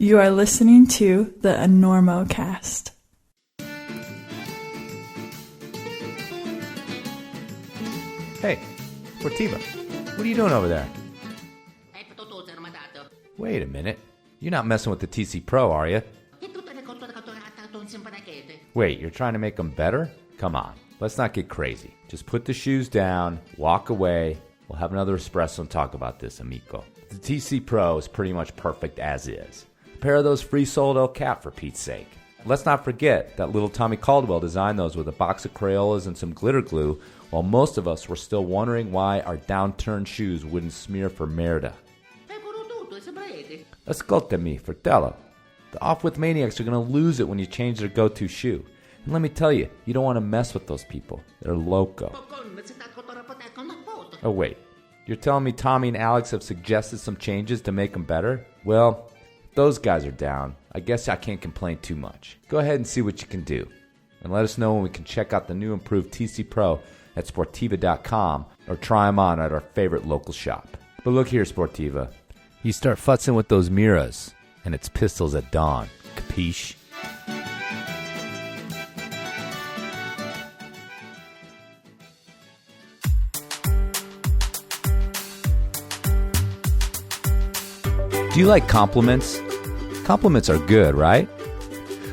You are listening to the Enormocast. Hey, Sportiva, what are you doing over there? Wait a minute. You're not messing with the TC Pro, are you? Wait, you're trying to make them better? Come on, let's not get crazy. Just put the shoes down, walk away. We'll have another espresso and talk about this, amico. The TC Pro is pretty much perfect as is. A pair of those free-soled El Cap, for Pete's sake. Let's not forget that little Tommy Caldwell designed those with a box of Crayolas and some glitter glue, while most of us were still wondering why our downturned shoes wouldn't smear for merda. Ascoltami, fratello. The off-width maniacs are going to lose it when you change their go-to shoe. And let me tell you, you don't want to mess with those people. They're loco. Oh, wait. You're telling me Tommy and Alex have suggested some changes to make them better? Well, if those guys are down, I guess I can't complain too much. Go ahead and see what you can do. And let us know when we can check out the new improved TC Pro at Sportiva.com or try them on at our favorite local shop. But look here, Sportiva. You start futzing with those Miras, and it's pistols at dawn. Capiche? Do you like compliments? Compliments are good, right?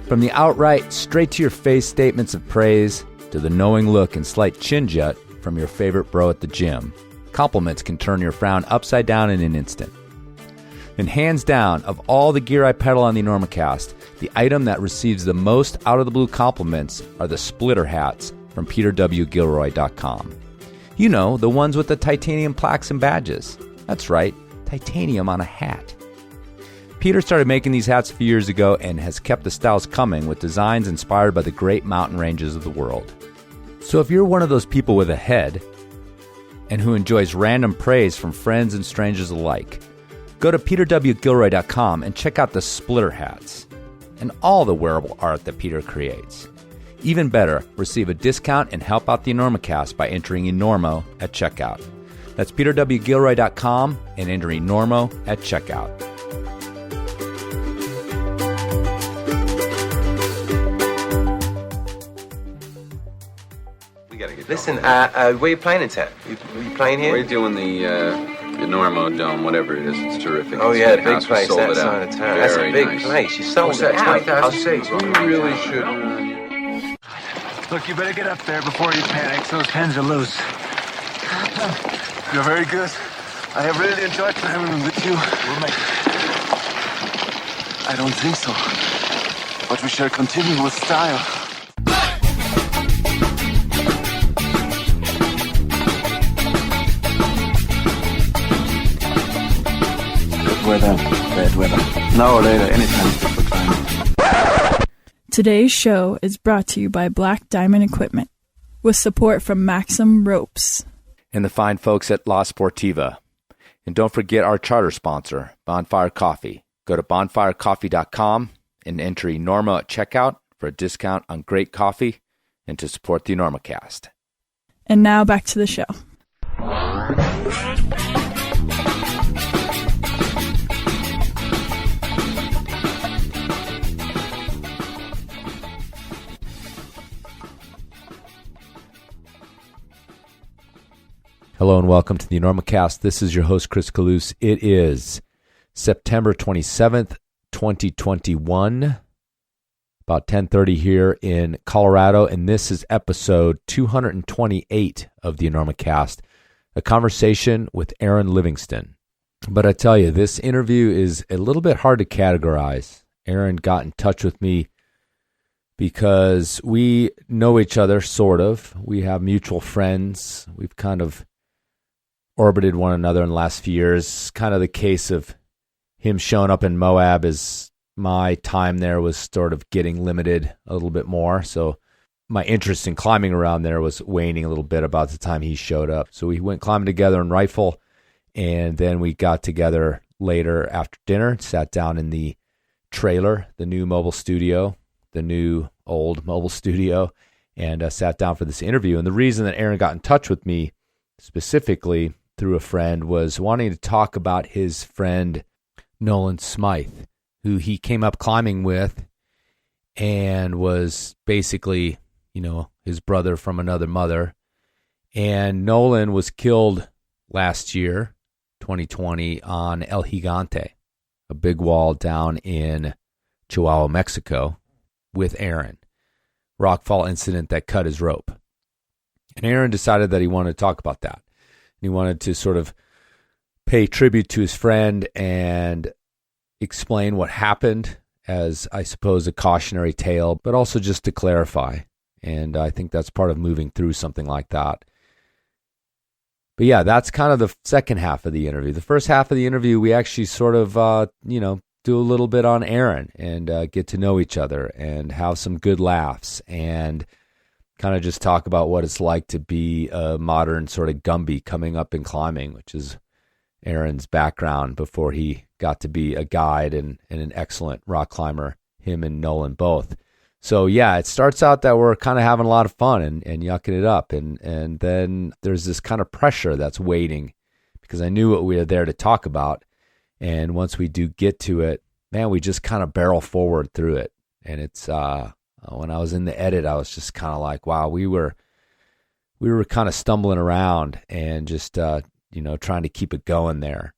From the outright, straight-to-your-face statements of praise to the knowing look and slight chin jut from your favorite bro at the gym, compliments can turn your frown upside down in an instant. And hands down, of all the gear I peddle on the Enormocast, the item that receives the most out-of-the-blue compliments are the splitter hats from PeterWGilroy.com. You know, the ones with the titanium plaques and badges. That's right, titanium on a hat. Peter started making these hats a few years ago and has kept the styles coming with designs inspired by the great mountain ranges of the world. So if you're one of those people with a head and who enjoys random praise from friends and strangers alike, go to PeterWGilroy.com and check out the splitter hats and all the wearable art that Peter creates. Even better, receive a discount and help out the Enormocast by entering Enormo at checkout. That's PeterWGilroy.com and enter Enormo at checkout. Listen, where are you playing in town? Are you playing here? We're doing the Enormo Dome, whatever it is. It's terrific. Oh, it's yeah, the big fantastic. place, Sold that it side out. of town. That's a Very big nice. place. You sold it out. 20,000 seats. We really should. Look, you better get up there before you panic. Those pens are loose. You're very good. I have really enjoyed climbing with you. We'll make it. I don't think so. But we shall continue with style. Weather, bad weather. Now or later, anytime for climbing. Today's show is brought to you by Black Diamond Equipment, with support from Maxim Ropes. And the fine folks at La Sportiva. And don't forget our charter sponsor, Bonfire Coffee. Go to bonfirecoffee.com and enter Enormo at checkout for a discount on great coffee and to support the Enormocast. And now back to the show. Hello and welcome to the Enormocast. This is your host, Chris Kalous. It is September 27th, 2021, about 10:30 here in Colorado, and this is episode 228 of the Enormocast, a conversation with Aaron Livingston. But I tell you, this interview is a little bit hard to categorize. Aaron got in touch with me because we know each other, sort of. We have mutual friends. We've kind of orbited one another in the last few years. Kind of the case of him showing up in Moab as my time there was sort of getting limited a little bit more. So my interest in climbing around there was waning a little bit about the time he showed up. So we went climbing together in Rifle, and then we got together later after dinner, sat down in the trailer, the new mobile studio, the new old mobile studio, and sat down for this interview. And the reason that Aaron got in touch with me specifically through a friend was wanting to talk about his friend Nolan Smythe. who he came up climbing with and was basically, his brother from another mother. And Nolan was killed last year, 2020, on El Gigante, a big wall down in Chihuahua, Mexico, with Aaron. Rockfall incident that cut his rope. And Aaron decided that he wanted to talk about that. He wanted to sort of pay tribute to his friend and explain what happened as, I suppose, a cautionary tale, but also just to clarify. And I think that's part of moving through something like that. But yeah, that's kind of the second half of the interview. The first half of the interview, we actually sort of, do a little bit on Aaron and get to know each other and have some good laughs and kind of just talk about what it's like to be a modern sort of Gumby coming up in climbing, which is Aaron's background before he got to be a guide and an excellent rock climber, him and Nolan both. So yeah, it starts out that we're kind of having a lot of fun and yucking it up. And then there's this kind of pressure that's waiting because I knew what we were there to talk about. And once we do get to it, man, we just kind of barrel forward through it. And it's, when I was in the edit, I was just kind of like, wow, we were kind of stumbling around and just, trying to keep it going there.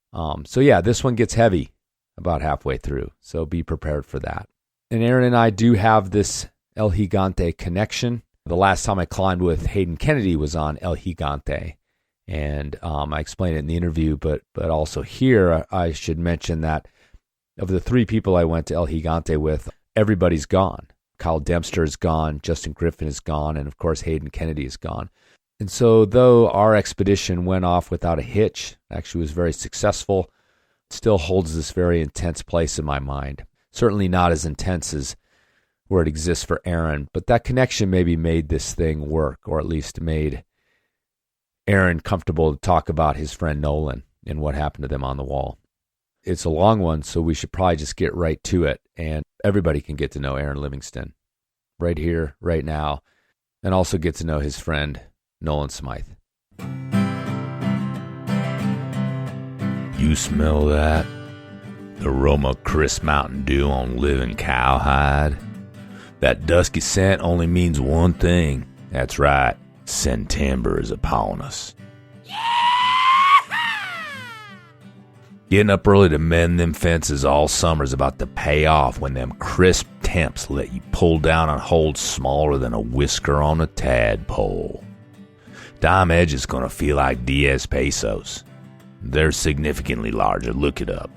So yeah, this one gets heavy about halfway through. So be prepared for that. And Aaron and I do have this El Gigante connection. The last time I climbed with Hayden Kennedy was on El Gigante. And I explained it in the interview, but also here I should mention that of the three people I went to El Gigante with, everybody's gone. Kyle Dempster is gone, Justin Griffin is gone, and of course Hayden Kennedy is gone. And so though our expedition went off without a hitch, actually was very successful, it still holds this very intense place in my mind. Certainly not as intense as where it exists for Aaron, but that connection maybe made this thing work, or at least made Aaron comfortable to talk about his friend Nolan and what happened to them on the wall. It's a long one, so we should probably just get right to it, and everybody can get to know Aaron Livingston right here, right now, and also get to know his friend Nolan Smythe. You smell that? The aroma of crisp Mountain Dew on living cowhide? That dusky scent only means one thing. That's right. September is upon us. Getting up early to mend them fences all summer's about to pay off when them crisp temps let you pull down on holes smaller than a whisker on a tadpole. Dime Edge is going to feel like 10 pesos. They're significantly larger, look it up.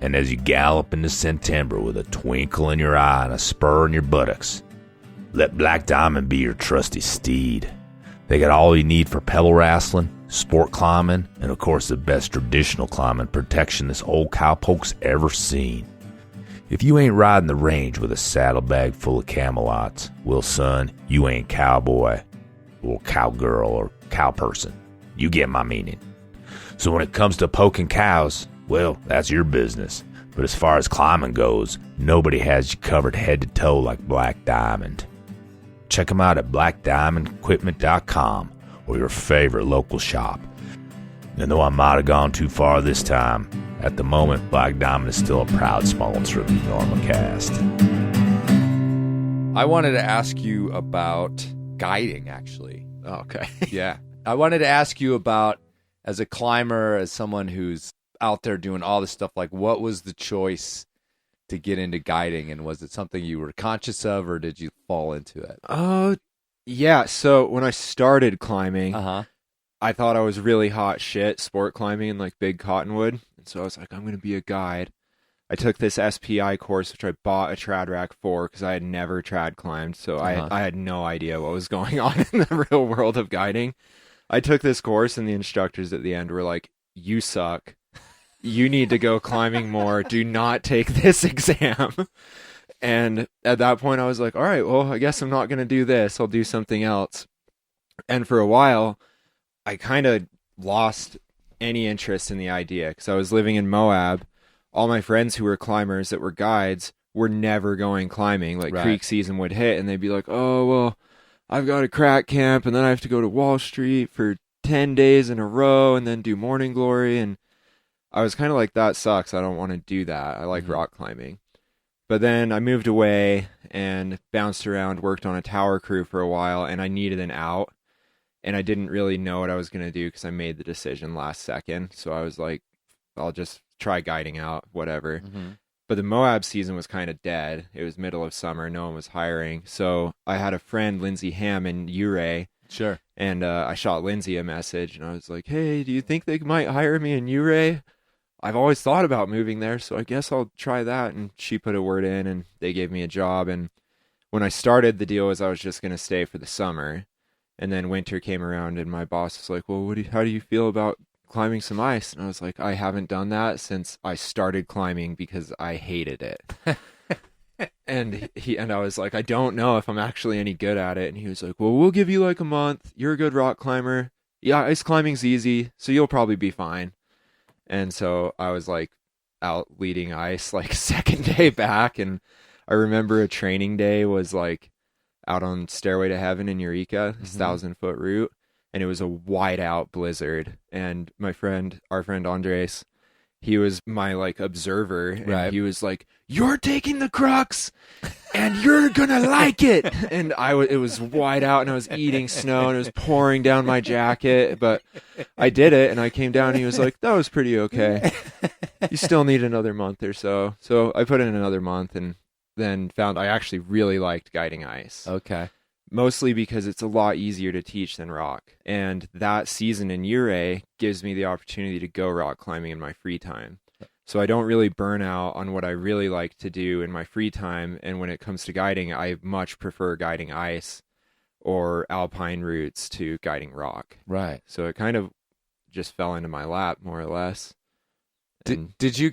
And as you gallop into September with a twinkle in your eye and a spur in your buttocks, let Black Diamond be your trusty steed. They got all you need for pebble wrestling, sport climbing, and of course the best traditional climbing protection this old cowpoke's ever seen. If you ain't riding the range with a saddlebag full of camelots, well son, you ain't cowboy or cowgirl or cowperson. You get my meaning. So when it comes to poking cows, well, that's your business. But as far as climbing goes, nobody has you covered head to toe like Black Diamond. Check them out at blackdiamondequipment.com or your favorite local shop. And though I might have gone too far this time, at the moment, Black Diamond is still a proud sponsor of the Enormocast. I wanted to ask you about guiding, actually. Oh, okay. Yeah. I wanted to ask you about, as a climber, as someone who's out there doing all this stuff, like what was the choice to get into guiding, and was it something you were conscious of, or did you fall into it? Yeah. So when I started climbing, I thought I was really hot shit sport climbing in like Big Cottonwood, and so I was like, I'm going to be a guide. I took this SPI course, which I bought a trad rack for because I had never trad climbed, so I had no idea what was going on in the real world of guiding. I took this course, and the instructors at the end were like, "You suck. You need to go climbing more. Do not take this exam." And at that point I was like, all right, well, I guess I'm not going to do this. I'll do something else. And for a while, I kind of lost any interest in the idea because I was living in Moab. All my friends who were climbers that were guides were never going climbing. Like creek season would hit and they'd be like, oh, well, I've got a crack camp and then I have to go to Wall Street for 10 days in a row and then do Morning Glory. And I was kind of like, that sucks. I don't want to do that. I like rock climbing. But then I moved away and bounced around, worked on a tower crew for a while, and I needed an out. And I didn't really know what I was going to do because I made the decision last second. So I was like, I'll just try guiding out, whatever. But the Moab season was kind of dead. It was middle of summer. No one was hiring. So I had a friend, Lindsay Ham, in Ouray. Sure. And I shot Lindsay a message, and I was like, hey, do you think they might hire me in Ouray? I've always thought about moving there, so I guess I'll try that. And she put a word in, and they gave me a job. And when I started, the deal was I was just going to stay for the summer. And then winter came around, and my boss was like, well, how do you feel about climbing some ice? And I was like, I haven't done that since I started climbing because I hated it. and I was like, I don't know if I'm actually any good at it. And he was like, well, we'll give you like a month. You're a good rock climber. Yeah, ice climbing's easy, so you'll probably be fine. And so I was like out leading ice like second day back. And I remember a training day was like out on Stairway to Heaven in Eureka, this 1,000-foot route. And it was a wide out blizzard. And our friend Andres, he was my like observer. And he was like, you're taking the crux and you're going to like it. And it was wide out and I was eating snow and it was pouring down my jacket, but I did it. And I came down and he was like, that was pretty okay. You still need another month or so. So I put in another month and then found I actually really liked guiding ice. Okay. Mostly because it's a lot easier to teach than rock. And that season in Ouray gives me the opportunity to go rock climbing in my free time. So I don't really burn out on what I really like to do in my free time. And when it comes to guiding, I much prefer guiding ice or alpine routes to guiding rock. Right. So it kind of just fell into my lap, more or less. Did you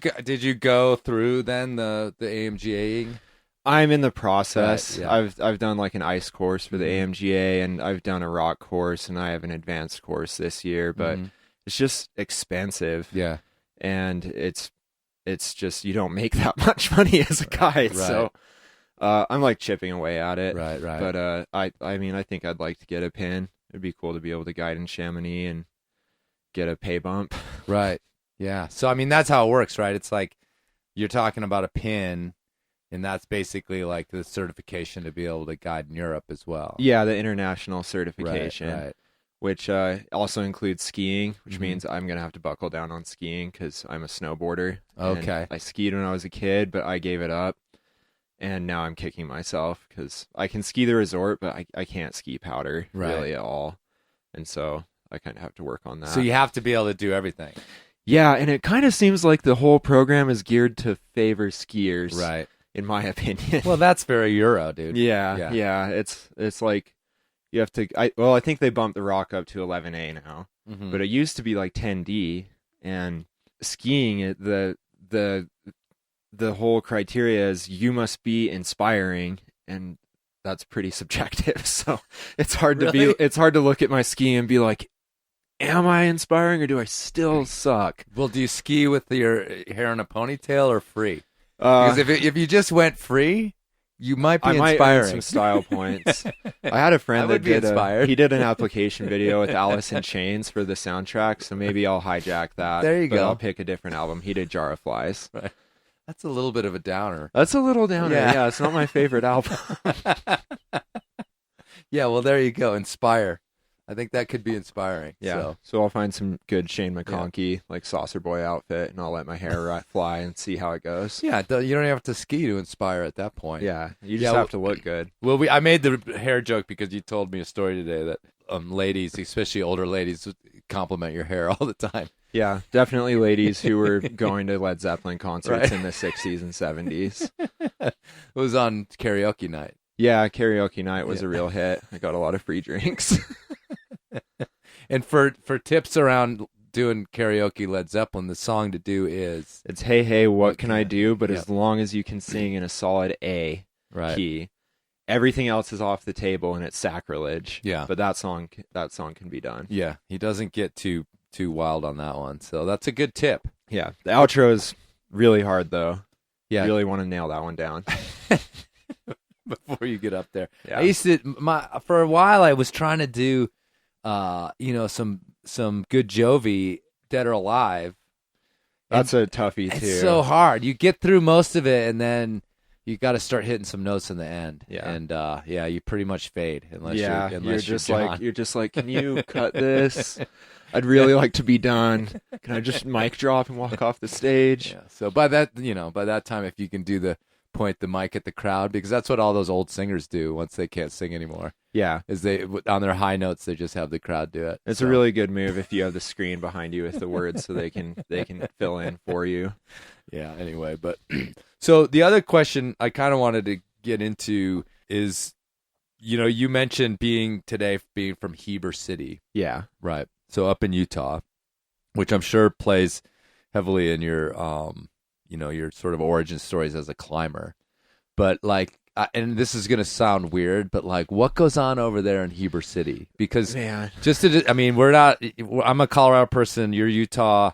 go through then the AMGAing? I'm in the process. Right, yeah. I've done like an ice course for the AMGA, and I've done a rock course, and I have an advanced course this year, but it's just expensive. Yeah. And it's just, you don't make that much money as a guide. Right. So I'm like chipping away at it. Right. But I mean, I think I'd like to get a pin. It'd be cool to be able to guide in Chamonix and get a pay bump. Right. Yeah. So I mean, that's how it works, right? It's like you're talking about a pin. And that's basically like the certification to be able to guide in Europe as well. Yeah, the international certification, right. Which also includes skiing, which means I'm going to have to buckle down on skiing because I'm a snowboarder. Okay. And I skied when I was a kid, but I gave it up. And now I'm kicking myself because I can ski the resort, but I can't ski powder really at all. And so I kind of have to work on that. So you have to be able to do everything. Yeah, and it kind of seems like the whole program is geared to favor skiers. Right. In my opinion. Well, that's very Euro, dude. Yeah. It's like you have to. I think they bumped the rock up to 11A now, but it used to be like 10D. And skiing, the whole criteria is you must be inspiring, and that's pretty subjective. So it's hard to look at my skiing and be like, am I inspiring or do I still suck? Well, do you ski with your hair in a ponytail or free? Because if you just went free, you might be inspiring. I might earn some style points. I had a friend that did an application video with Alice in Chains for the soundtrack, so maybe I'll hijack that. There you go. I'll pick a different album. He did Jar of Flies. Right. That's a little bit of a downer. That's a little downer. Yeah, it's not my favorite album. Yeah, well, there you go. Inspire. I think that could be inspiring. Yeah. So I'll find some good Shane McConkey, like Saucer Boy outfit, and I'll let my hair fly and see how it goes. Yeah, you don't have to ski to inspire at that point. Yeah, you just have to look good. Well, I made the hair joke because you told me a story today that ladies, especially older ladies, compliment your hair all the time. Yeah, definitely ladies who were going to Led Zeppelin concerts in the 60s and 70s. It was on karaoke night. Yeah, karaoke night was a real hit. I got a lot of free drinks. And for tips around doing karaoke Led Zeppelin, the song to do is... It's Hey Hey, What Can I Do? But as long as you can sing in a solid A key, everything else is off the table and it's sacrilege. Yeah. But that song can be done. Yeah, he doesn't get too wild on that one. So that's a good tip. Yeah. The outro is really hard, though. Yeah. You really want to nail that one down. Before you get up there. Yeah. I used to for a while I was trying to do some good Jovi, Dead or Alive. That's a toughie too. It's so hard. You get through most of it, and then you got to start hitting some notes in the end. Yeah. And you pretty much fade unless you're just John. you're just like, can you cut this? I'd really like to be done. Can I just mic drop and walk off the stage? Yeah. So by that time, if you can do point the mic at the crowd, because that's what all those old singers do once they can't sing anymore. Yeah. Is they on their high notes they just have the crowd do it. It's a really good move if you have the screen behind you with the words so they can fill in for you. Yeah, anyway, but so the other question I kind of wanted to get into is, you mentioned being from Heber City. Yeah. Right. So up in Utah, which I'm sure plays heavily in your your sort of origin stories as a climber. But and this is going to sound weird, but what goes on over there in Heber City? Because man, I'm a Colorado person, you're Utah,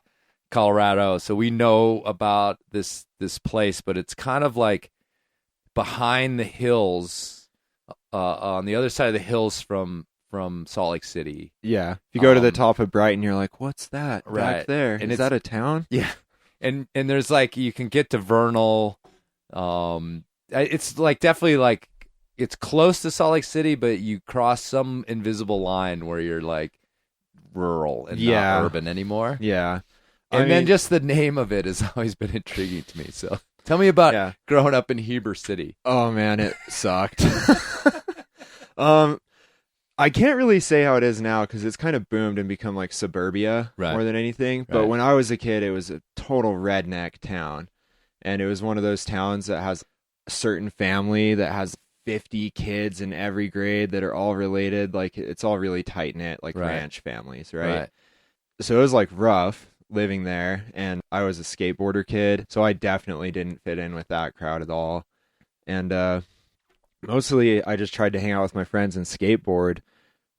Colorado, so we know about this place, but it's kind of like behind the hills, on the other side of the hills from Salt Lake City. Yeah. If you go to the top of Brighton, you're like, what's that right back there? And is that a town? Yeah. And there's you can get to Vernal. It's definitely it's close to Salt Lake City, but you cross some invisible line where you're rural and not urban anymore. Yeah. And then just the name of it has always been intriguing to me. So tell me about growing up in Heber City. Oh man, it sucked. I can't really say how it is now because it's kind of boomed and become suburbia more than anything. But when I was a kid, it was a total redneck town. And it was one of those towns that has a certain family that has 50 kids in every grade that are all related. It's all really tight-knit, ranch families, right? So it was rough living there. And I was a skateboarder kid, so I definitely didn't fit in with that crowd at all. And mostly I just tried to hang out with my friends and skateboard.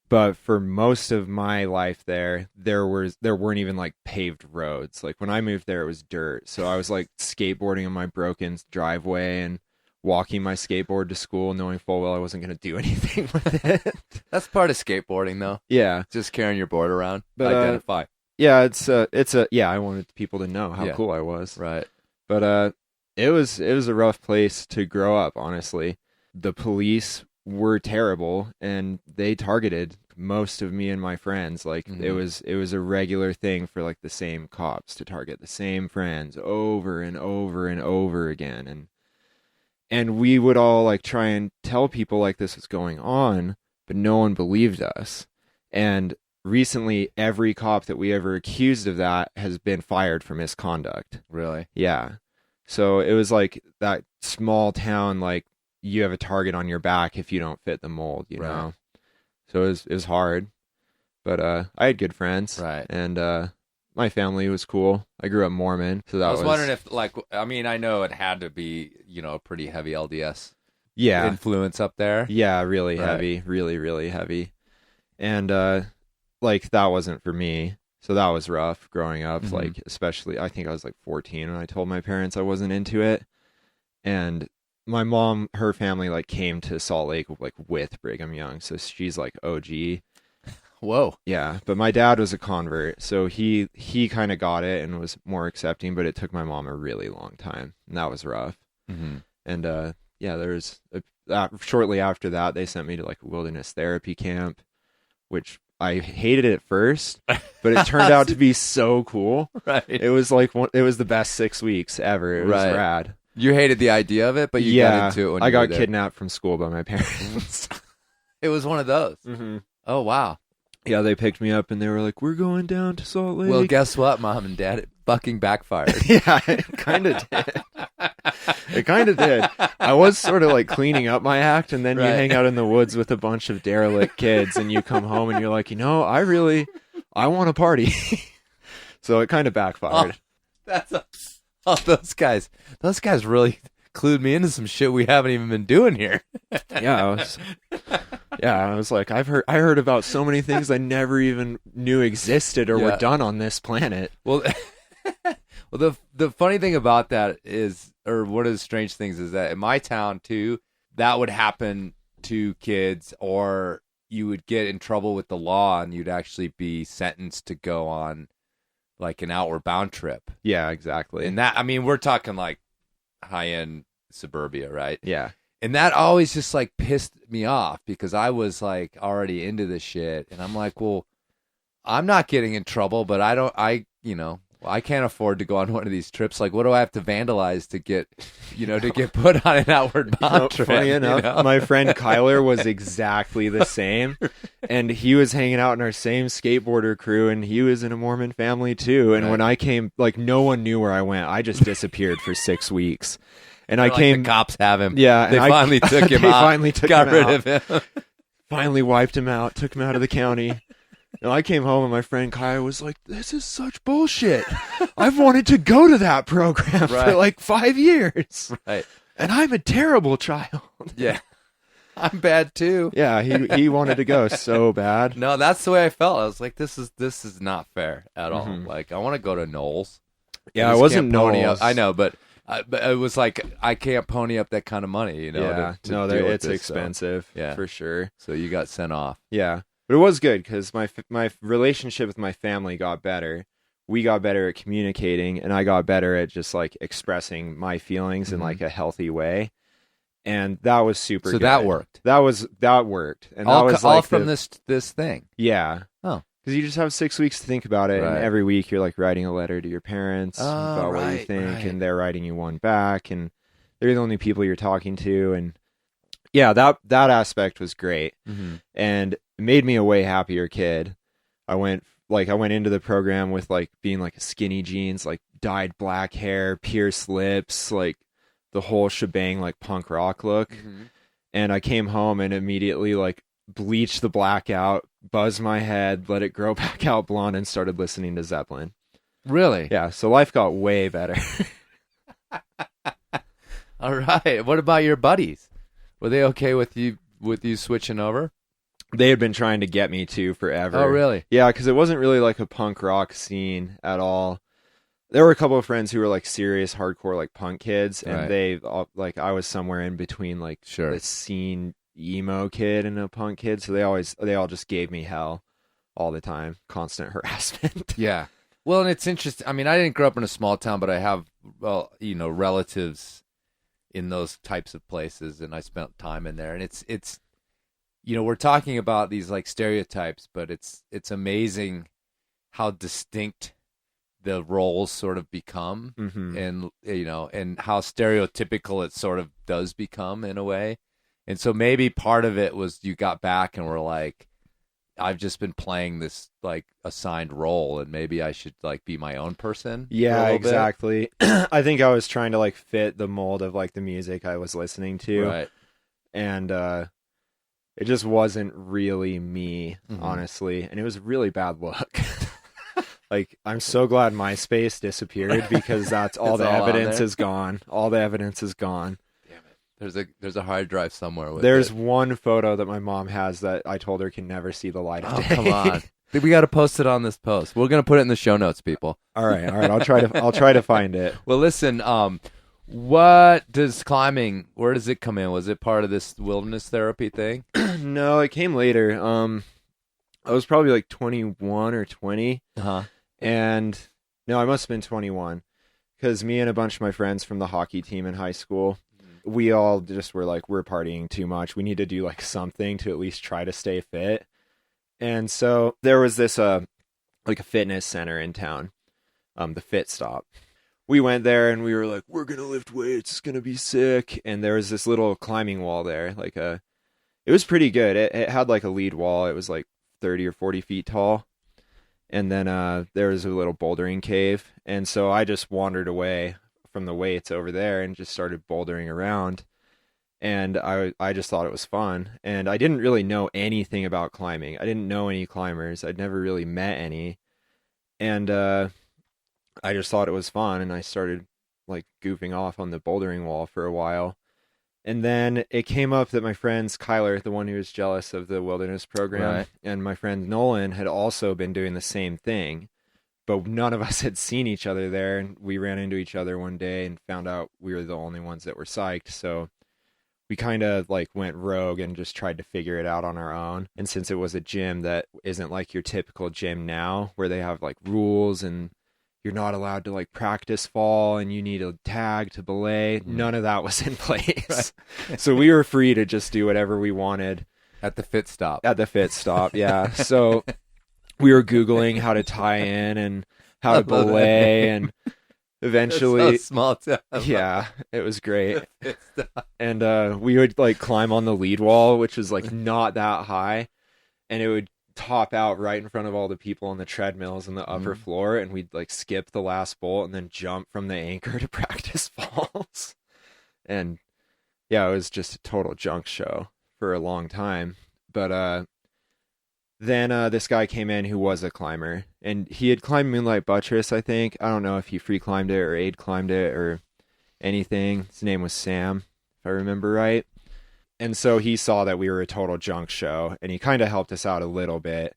But for most of my life there weren't even paved roads. When I moved there, it was dirt. So I was skateboarding in my broken driveway and walking my skateboard to school, knowing full well I wasn't going to do anything with it. That's part of skateboarding, though. Yeah, just carrying your board around. But, identify. Yeah, I wanted people to know how cool I was. Right. But it was a rough place to grow up. Honestly, the police were terrible and they targeted most of me and my friends. It was a regular thing for the same cops to target the same friends over and over and over again, and we would all try and tell people this was going on, but no one believed us. And recently every cop that we ever accused of that has been fired for misconduct. Really? Yeah. So it was that small town, you have a target on your back if you don't fit the mold, you know? So it was hard, but I had good friends. Right. And my family was cool. I grew up Mormon, so that was... I was wondering if, I know it had to be, a pretty heavy LDS influence up there. Yeah, really heavy. Really, really heavy. And, that wasn't for me. So that was rough growing up, especially, I think I was 14 when I told my parents I wasn't into it. And my mom, her family came to Salt Lake with Brigham Young, so she's OG. Whoa. Yeah, but my dad was a convert, so he kind of got it and was more accepting, but it took my mom a really long time, and that was rough. Mm-hmm. And there was shortly after that they sent me to a wilderness therapy camp, which I hated it at first, but it turned out to be so cool. Right. It was it was the best 6 weeks ever. It was rad. You hated the idea of it, but you got into it when I you were got there. kidnapped from school by my parents. It was one of those. Mm-hmm. Oh, wow. Yeah, they picked me up and they were like, we're going down to Salt Lake. Well, guess what, Mom and Dad? It fucking backfired. Yeah, it kind of did. It kind of did. I was sort of cleaning up my act, and then you hang out in the woods with a bunch of derelict kids, and you come home and you're like, I want to party. So it kind of backfired. Those guys really clued me into some shit we haven't even been doing here. I was like, I heard about so many things I never even knew existed or were done on this planet. Well, the funny thing about that is, or one of the strange things is that in my town too, that would happen to kids, or you would get in trouble with the law and you'd actually be sentenced to go on like an outward bound trip. Yeah, exactly. And that, I mean, we're talking like high-end suburbia, right? Yeah. And that always just like pissed me off because I was like already into this shit. And I'm like, well, I'm not getting in trouble, but I can't afford to go on one of these trips. Like, what do I have to vandalize to get put on an outward bound trip? Funny enough, my friend Kyler was exactly the same. And he was hanging out in our same skateboarder crew, and he was in a Mormon family too. And when I came, like, no one knew where I went. I just disappeared for 6 weeks. And I came. The cops have him. Yeah. They finally took him out. Got rid of him. Finally wiped him out, took him out of the county. And I came home and my friend Kai was like, "This is such bullshit. I've wanted to go to that program for like 5 years. Right. And I'm a terrible child." Yeah. I'm bad too. Yeah, he wanted to go so bad. No, that's the way I felt. I was like, this is not fair at all. Like, I want to go to Knowles. Yeah, it wasn't Knowles. I know, but it was like, I can't pony up that kind of money, Yeah, it's expensive, for sure. So you got sent off. Yeah. But it was good because my relationship with my family got better. We got better at communicating, and I got better at just like expressing my feelings in like a healthy way, and that was super. So good. that worked. That worked, and all, that was all like from this thing. Yeah. Oh, because you just have 6 weeks to think about it, and every week you're like writing a letter to your parents about what you think, and they're writing you one back, and they're the only people you're talking to, and yeah, that aspect was great, and it made me a way happier kid. I went into the program with like being like a skinny jeans, like dyed black hair, pierced lips, like the whole shebang, like punk rock look. And I came home and immediately like bleached the black out, buzzed my head, let it grow back out blonde, and started listening to Zeppelin. Really? Yeah. So life got way better. All right. What about your buddies? Were they okay with you switching over? They had been trying to get me to forever. Oh, really? Yeah, because it wasn't really like a punk rock scene at all. There were a couple of friends who were like serious hardcore like punk kids, and they like I was somewhere in between like the scene emo kid and a punk kid, so they all just gave me hell all the time, constant harassment. Yeah. Well, and it's interesting. I mean, I didn't grow up in a small town, but I have relatives in those types of places, and I spent time in there, and it's we're talking about these like stereotypes, but it's amazing how distinct the roles sort of become, and and how stereotypical it sort of does become in a way. And so maybe part of it was you got back and were like, I've just been playing this like assigned role, and maybe I should like be my own person. Yeah, exactly. I think I was trying to like fit the mold of like the music I was listening to, right? And it just wasn't really me, honestly, and it was a really bad look. Like, I'm so glad MySpace disappeared because that's all the evidence is gone. All the evidence is gone. Damn it. There's a hard drive somewhere with There's one photo that my mom has that I told her can never see the light of day. Come on. We got to post it on this post. We're going to put it in the show notes, people. All right. I'll try to find it. Well, listen, what does climbing, where does it come in? Was it part of this wilderness therapy thing? No, it came later. I was probably like 21 or 20. And no, I must have been 21 because me and a bunch of my friends from the hockey team in high school, we all just were like, we're partying too much. We need to do like something to at least try to stay fit. And so there was this like a fitness center in town, the Fit Stop. We went there and we were like, we're going to lift weights. It's going to be sick. And there was this little climbing wall there. It was pretty good. It had like a lead wall. It was like 30 or 40 feet tall. And then there was a little bouldering cave. And so I just wandered away from the weights over there and just started bouldering around. And I just thought it was fun. And I didn't really know anything about climbing. I didn't know any climbers. I'd never really met any. And I just thought it was fun. And I started like goofing off on the bouldering wall for a while. And then it came up that my friends, Kyler, the one who was jealous of the wilderness program, and my friend Nolan had also been doing the same thing, but none of us had seen each other there. And we ran into each other one day and found out we were the only ones that were psyched. So we kind of like went rogue and just tried to figure it out on our own. And since it was a gym that isn't like your typical gym now, where they have like rules and you're not allowed to like practice fall and you need a tag to belay. None of that was in place. So we were free to just do whatever we wanted. At the fit stop. Yeah. So we were Googling how to tie in and how to belay, and eventually, so small town. Yeah, it was great. And we would like climb on the lead wall, which was like not that high, and it would top out right in front of all the people on the treadmills in the upper floor, and we'd like skip the last bolt and then jump from the anchor to practice falls. And yeah, it was just a total junk show for a long time. But then this guy came in who was a climber, and he had climbed Moonlight Buttress, I think. I don't know if he free climbed it or aid climbed it or anything. His name was Sam, if I remember right. And so he saw that we were a total junk show, and he kind of helped us out a little bit,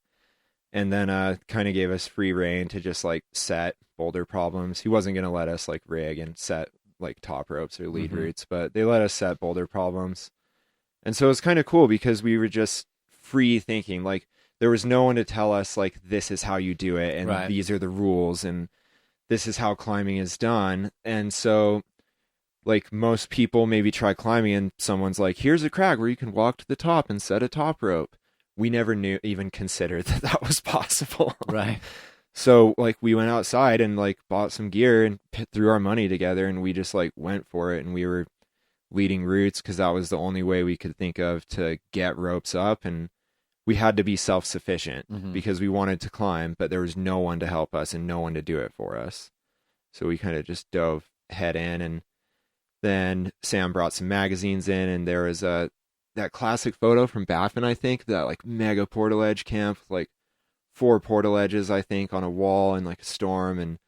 and then kind of gave us free reign to just like set boulder problems. He wasn't going to let us like rig and set like top ropes or lead routes, but they let us set boulder problems. And so it was kind of cool because we were just free thinking. Like, there was no one to tell us like, this is how you do it, and these are the rules, and this is how climbing is done. And so like most people maybe try climbing and someone's like, here's a crag where you can walk to the top and set a top rope. We never even considered that was possible. Right. So like we went outside and like bought some gear and threw our money together, and we just like went for it, and we were leading routes because that was the only way we could think of to get ropes up, and we had to be self-sufficient because we wanted to climb, but there was no one to help us and no one to do it for us. So we kind of just dove head in, and then Sam brought some magazines in, and there was that classic photo from Baffin, I think, that like mega portaledge camp, like 4 portaledges, I think, on a wall in like a storm. And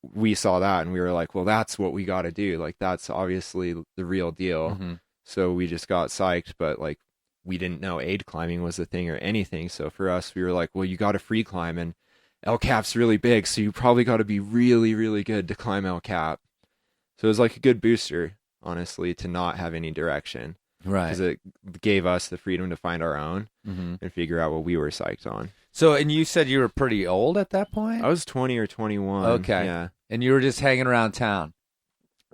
we saw that and we were like, well, that's what we got to do. Like, that's obviously the real deal. So we just got psyched, but like we didn't know aid climbing was a thing or anything. So for us, we were like, well, you got to free climb, and El Cap's really big, so you probably got to be really, really good to climb El Cap. So it was like a good booster, honestly, to not have any direction. Right. Because it gave us the freedom to find our own and figure out what we were psyched on. So, and you said you were pretty old at that point? I was 20 or 21. Okay. Yeah. And you were just hanging around town?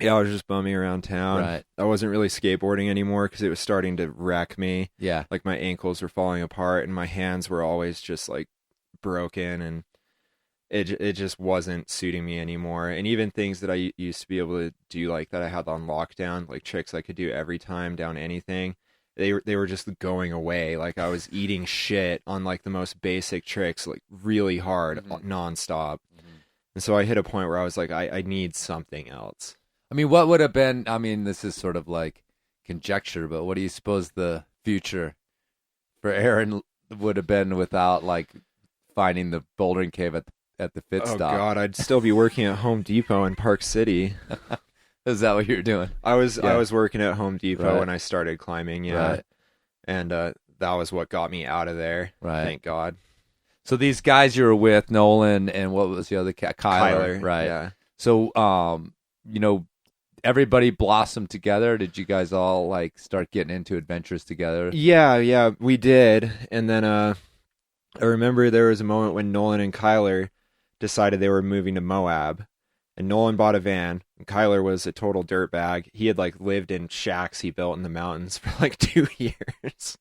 Yeah, I was just bumming around town. Right. I wasn't really skateboarding anymore because it was starting to wreck me. Yeah. Like my ankles were falling apart and my hands were always just like broken, and it just wasn't suiting me anymore. And even things that I used to be able to do, like that I had on lockdown, like tricks I could do every time down anything, they were just going away. Like I was eating shit on like the most basic tricks, like really hard, nonstop. And so I hit a point where I was like, I need something else. I mean, what would have been, I mean, this is sort of like conjecture, but what do you suppose the future for Aaron would have been without like finding the bouldering cave at the fit stop? Oh God, I'd still be working at Home Depot in Park City. Is that what you're doing? I was working at Home Depot when I started climbing, and that was what got me out of there. Right, thank God. So these guys you were with, Nolan, and what was the other cat? Kyler, right? Yeah. So, you know, everybody blossomed together. Did you guys all like start getting into adventures together? Yeah, we did. And then I remember there was a moment when Nolan and Kyler decided they were moving to Moab, and Nolan bought a van, and Kyler was a total dirtbag. He had like lived in shacks he built in the mountains for like 2 years.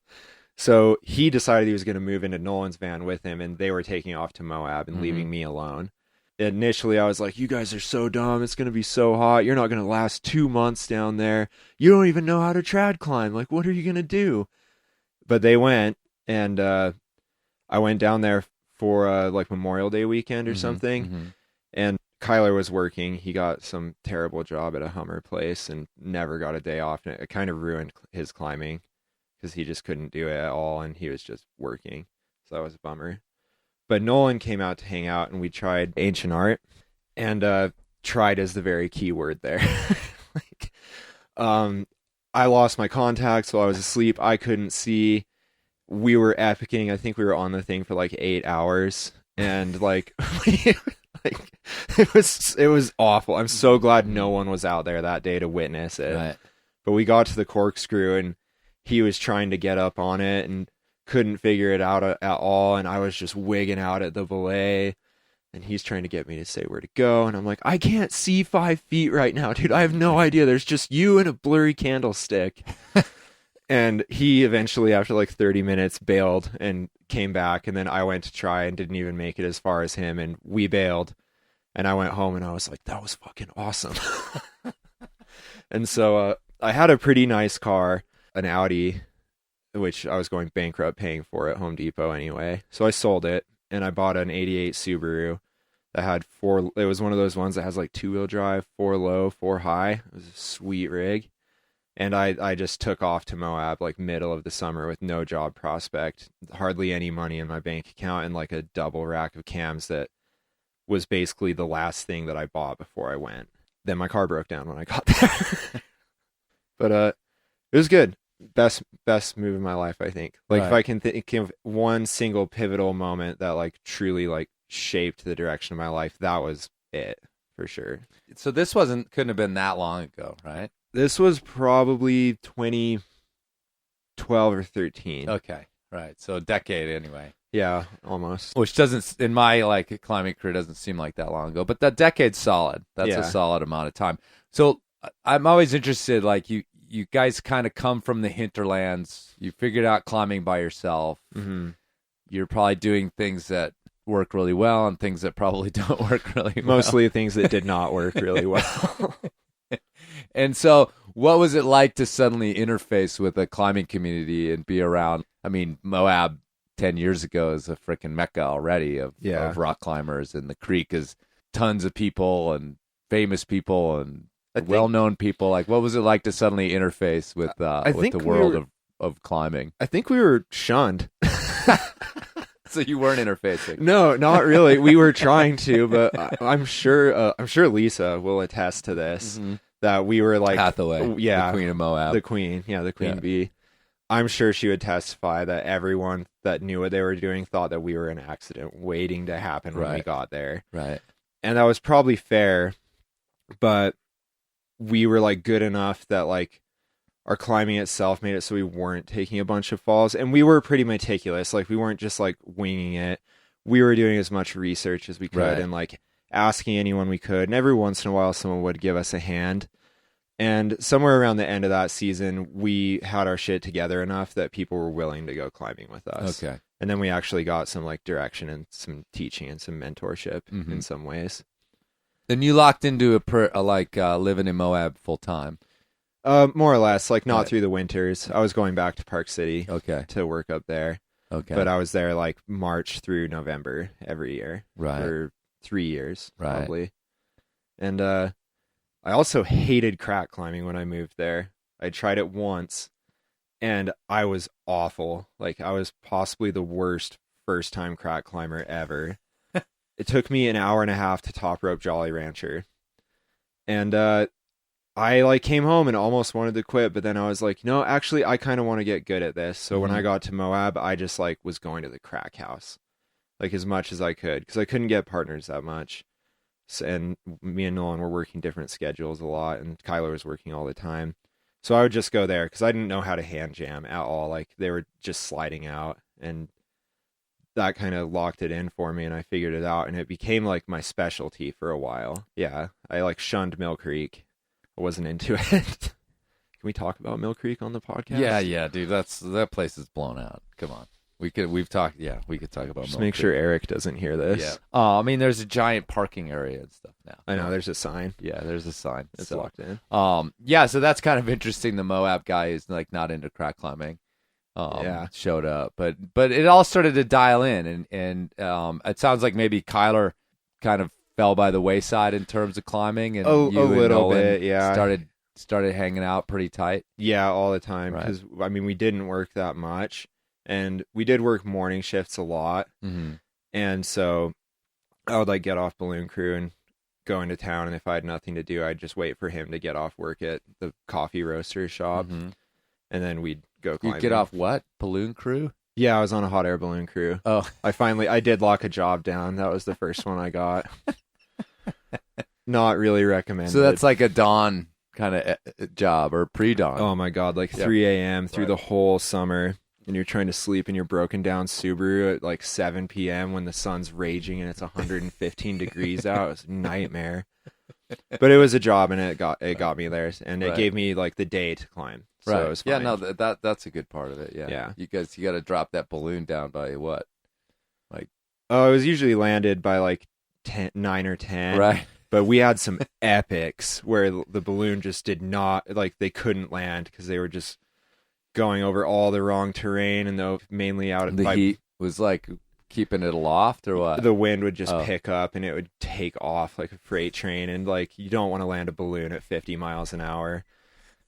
So he decided he was going to move into Nolan's van with him, and they were taking off to Moab and leaving me alone. Initially, I was like, you guys are so dumb. It's going to be so hot. You're not going to last 2 months down there. You don't even know how to trad climb. Like, what are you going to do? But they went, and I went down there for like Memorial Day weekend or something. And Kyler was working. He got some terrible job at a Hummer place and never got a day off. And it kind of ruined his climbing because he just couldn't do it at all, and he was just working. So that was a bummer. But Nolan came out to hang out, and we tried ancient art, and tried is the very key word there. Like, I lost my contacts while I was asleep. I couldn't see. We were epicing. I think we were on the thing for like 8 hours, and like, like it was awful. I'm so glad no one was out there that day to witness it. Right. But we got to the corkscrew, and he was trying to get up on it and couldn't figure it out at all, and I was just wigging out at the belay, And he's trying to get me to say where to go. And I'm like, I can't see 5 feet right now, dude. I have no idea. There's just you and a blurry candlestick. And he eventually, after like 30 minutes, bailed and came back. And then I went to try and didn't even make it as far as him. And we bailed. And I went home and I was like, that was fucking awesome. And so I had a pretty nice car, an Audi, which I was going bankrupt paying for at Home Depot anyway. So I sold it. And I bought an 88 Subaru that had it was one of those ones that has like 2-wheel drive, 4 low, 4 high. It was a sweet rig. And I just took off to Moab like middle of the summer with no job prospect, hardly any money in my bank account, and like a double rack of cams that was basically the last thing that I bought before I went. Then my car broke down when I got there. But it was good. Best move in my life, I think. Like if I can think of one single pivotal moment that like truly like shaped the direction of my life, that was it for sure. So this couldn't have been that long ago, right? This was probably 2012 or 13. Okay, right. So a decade anyway. Yeah, almost. Which doesn't, in my like climbing career, doesn't seem like that long ago. But that decade's solid. That's a solid amount of time. So I'm always interested, like you guys kind of come from the hinterlands. You figured out climbing by yourself. Mm-hmm. You're probably doing things that work really well and things that probably don't work really well. Mostly things that did not work really well. And so what was it like to suddenly interface with a climbing community and be around? I mean, Moab 10 years ago is a freaking mecca already of rock climbers, and the creek is tons of people and famous people and well-known people. Like, what was it like to suddenly interface with the world of climbing? I think we were shunned. So you weren't interfacing? No, not really. We were trying to, but I'm sure Lisa will attest to this. Mm-hmm. That we were like Hathaway, the Queen of Moab, the Queen Bee. I'm sure she would testify that everyone that knew what they were doing thought that we were an accident waiting to happen when we got there. Right. And that was probably fair, but we were like good enough that like our climbing itself made it so we weren't taking a bunch of falls, and we were pretty meticulous. Like we weren't just like winging it. We were doing as much research as we could and like asking anyone we could, and every once in a while someone would give us a hand. And somewhere around the end of that season, we had our shit together enough that people were willing to go climbing with us. Okay. And then we actually got some like direction and some teaching and some mentorship in some ways. Then you locked into living in Moab full time. More or less, like not through the winters. I was going back to Park City to work up there. Okay. But I was there like March through November every year. Right. For 3 years, probably. And I also hated crack climbing when I moved there. I tried it once, and I was awful. Like, I was possibly the worst first-time crack climber ever. It took me an hour and a half to top rope Jolly Rancher. And I like came home and almost wanted to quit, but then I was like, no, actually, I kind of want to get good at this. So when I got to Moab, I just like was going to the crack house. Like as much as I could, because I couldn't get partners that much. And me and Nolan were working different schedules a lot, and Kyler was working all the time. So I would just go there because I didn't know how to hand jam at all. Like they were just sliding out, and that kind of locked it in for me, and I figured it out, and it became like my specialty for a while. Yeah, I like shunned Mill Creek. I wasn't into it. Can we talk about Mill Creek on the podcast? Yeah, dude. That place is blown out. Come on. We could talk about just make sure Eric doesn't hear this. Yeah. I mean, there's a giant parking area and stuff now. I know, there's a sign. Yeah, there's a sign. It's locked in. Yeah, so that's kind of interesting. The Moab guy is like not into crack climbing. Showed up, but it all started to dial in, and it sounds like maybe Kyler kind of fell by the wayside in terms of climbing, and a little bit. Yeah, started hanging out pretty tight. Yeah, all the time, because I mean we didn't work that much. And we did work morning shifts a lot. Mm-hmm. And so I would like get off Balloon Crew and go into town. And if I had nothing to do, I'd just wait for him to get off work at the coffee roaster shop. Mm-hmm. And then we'd go climbing. You'd get off what? Balloon Crew? Yeah, I was on a hot air balloon crew. Oh. I did lock a job down. That was the first one I got. Not really recommended. So that's like a dawn kind of job or pre-dawn. Oh my God, like 3 a.m. through the whole summer. and you're trying to sleep in your broken down Subaru at like 7 p.m. when the sun's raging and it's 115 degrees out. It was a nightmare. But it was a job, and it got me there, and it gave me like the day to climb. So it was fine. Yeah, no, that's a good part of it. Yeah. You got to drop that balloon down by what? Like, oh, it was usually landed by like 9 or 10. Right. But we had some epics where the balloon just did not, like, they couldn't land because they were just going over all the wrong terrain, and though mainly out of the heat was like keeping it aloft, or what? The wind would just pick up and it would take off like a freight train, and like you don't want to land a balloon at 50 miles an hour.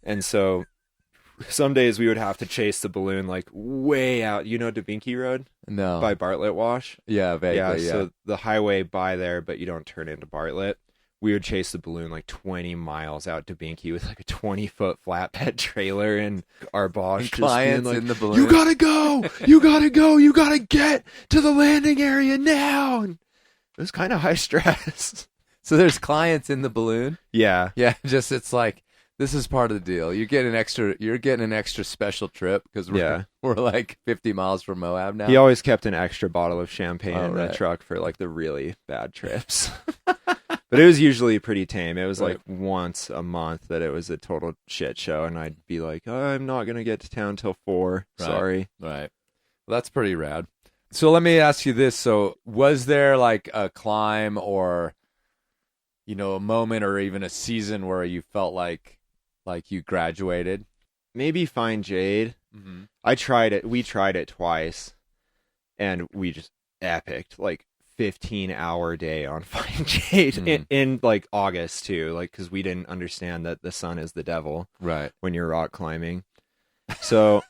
And so some days we would have to chase the balloon like way out. You know Dubinky Road? No. By Bartlett Wash? Yeah, vaguely, yeah. So the highway by there, but you don't turn into Bartlett. We would chase the balloon like 20 miles out to Binky with like a 20-foot flatbed trailer, and our boss just clients being like, in the balloon. "You gotta go! You gotta go! You gotta get to the landing area now!" And it was kind of high stress. So there's clients in the balloon? Yeah. Yeah, just it's like, this is part of the deal. You're getting an extra special trip because we're like 50 miles from Moab now. He always kept an extra bottle of champagne in right. the truck for like the really bad trips. But it was usually pretty tame. It was like once a month that it was a total shit show, and I'd be like, I'm not going to get to town till 4. Right. Sorry. Right. Well, that's pretty rad. So let me ask you this. So was there like a climb or, a moment or even a season where you felt like you graduated? Maybe Find Jade. Mm-hmm. I tried it. We tried it twice, and we just epicked like 15-hour day on Find Jade in like August too, like because we didn't understand that the sun is the devil right when you're rock climbing. So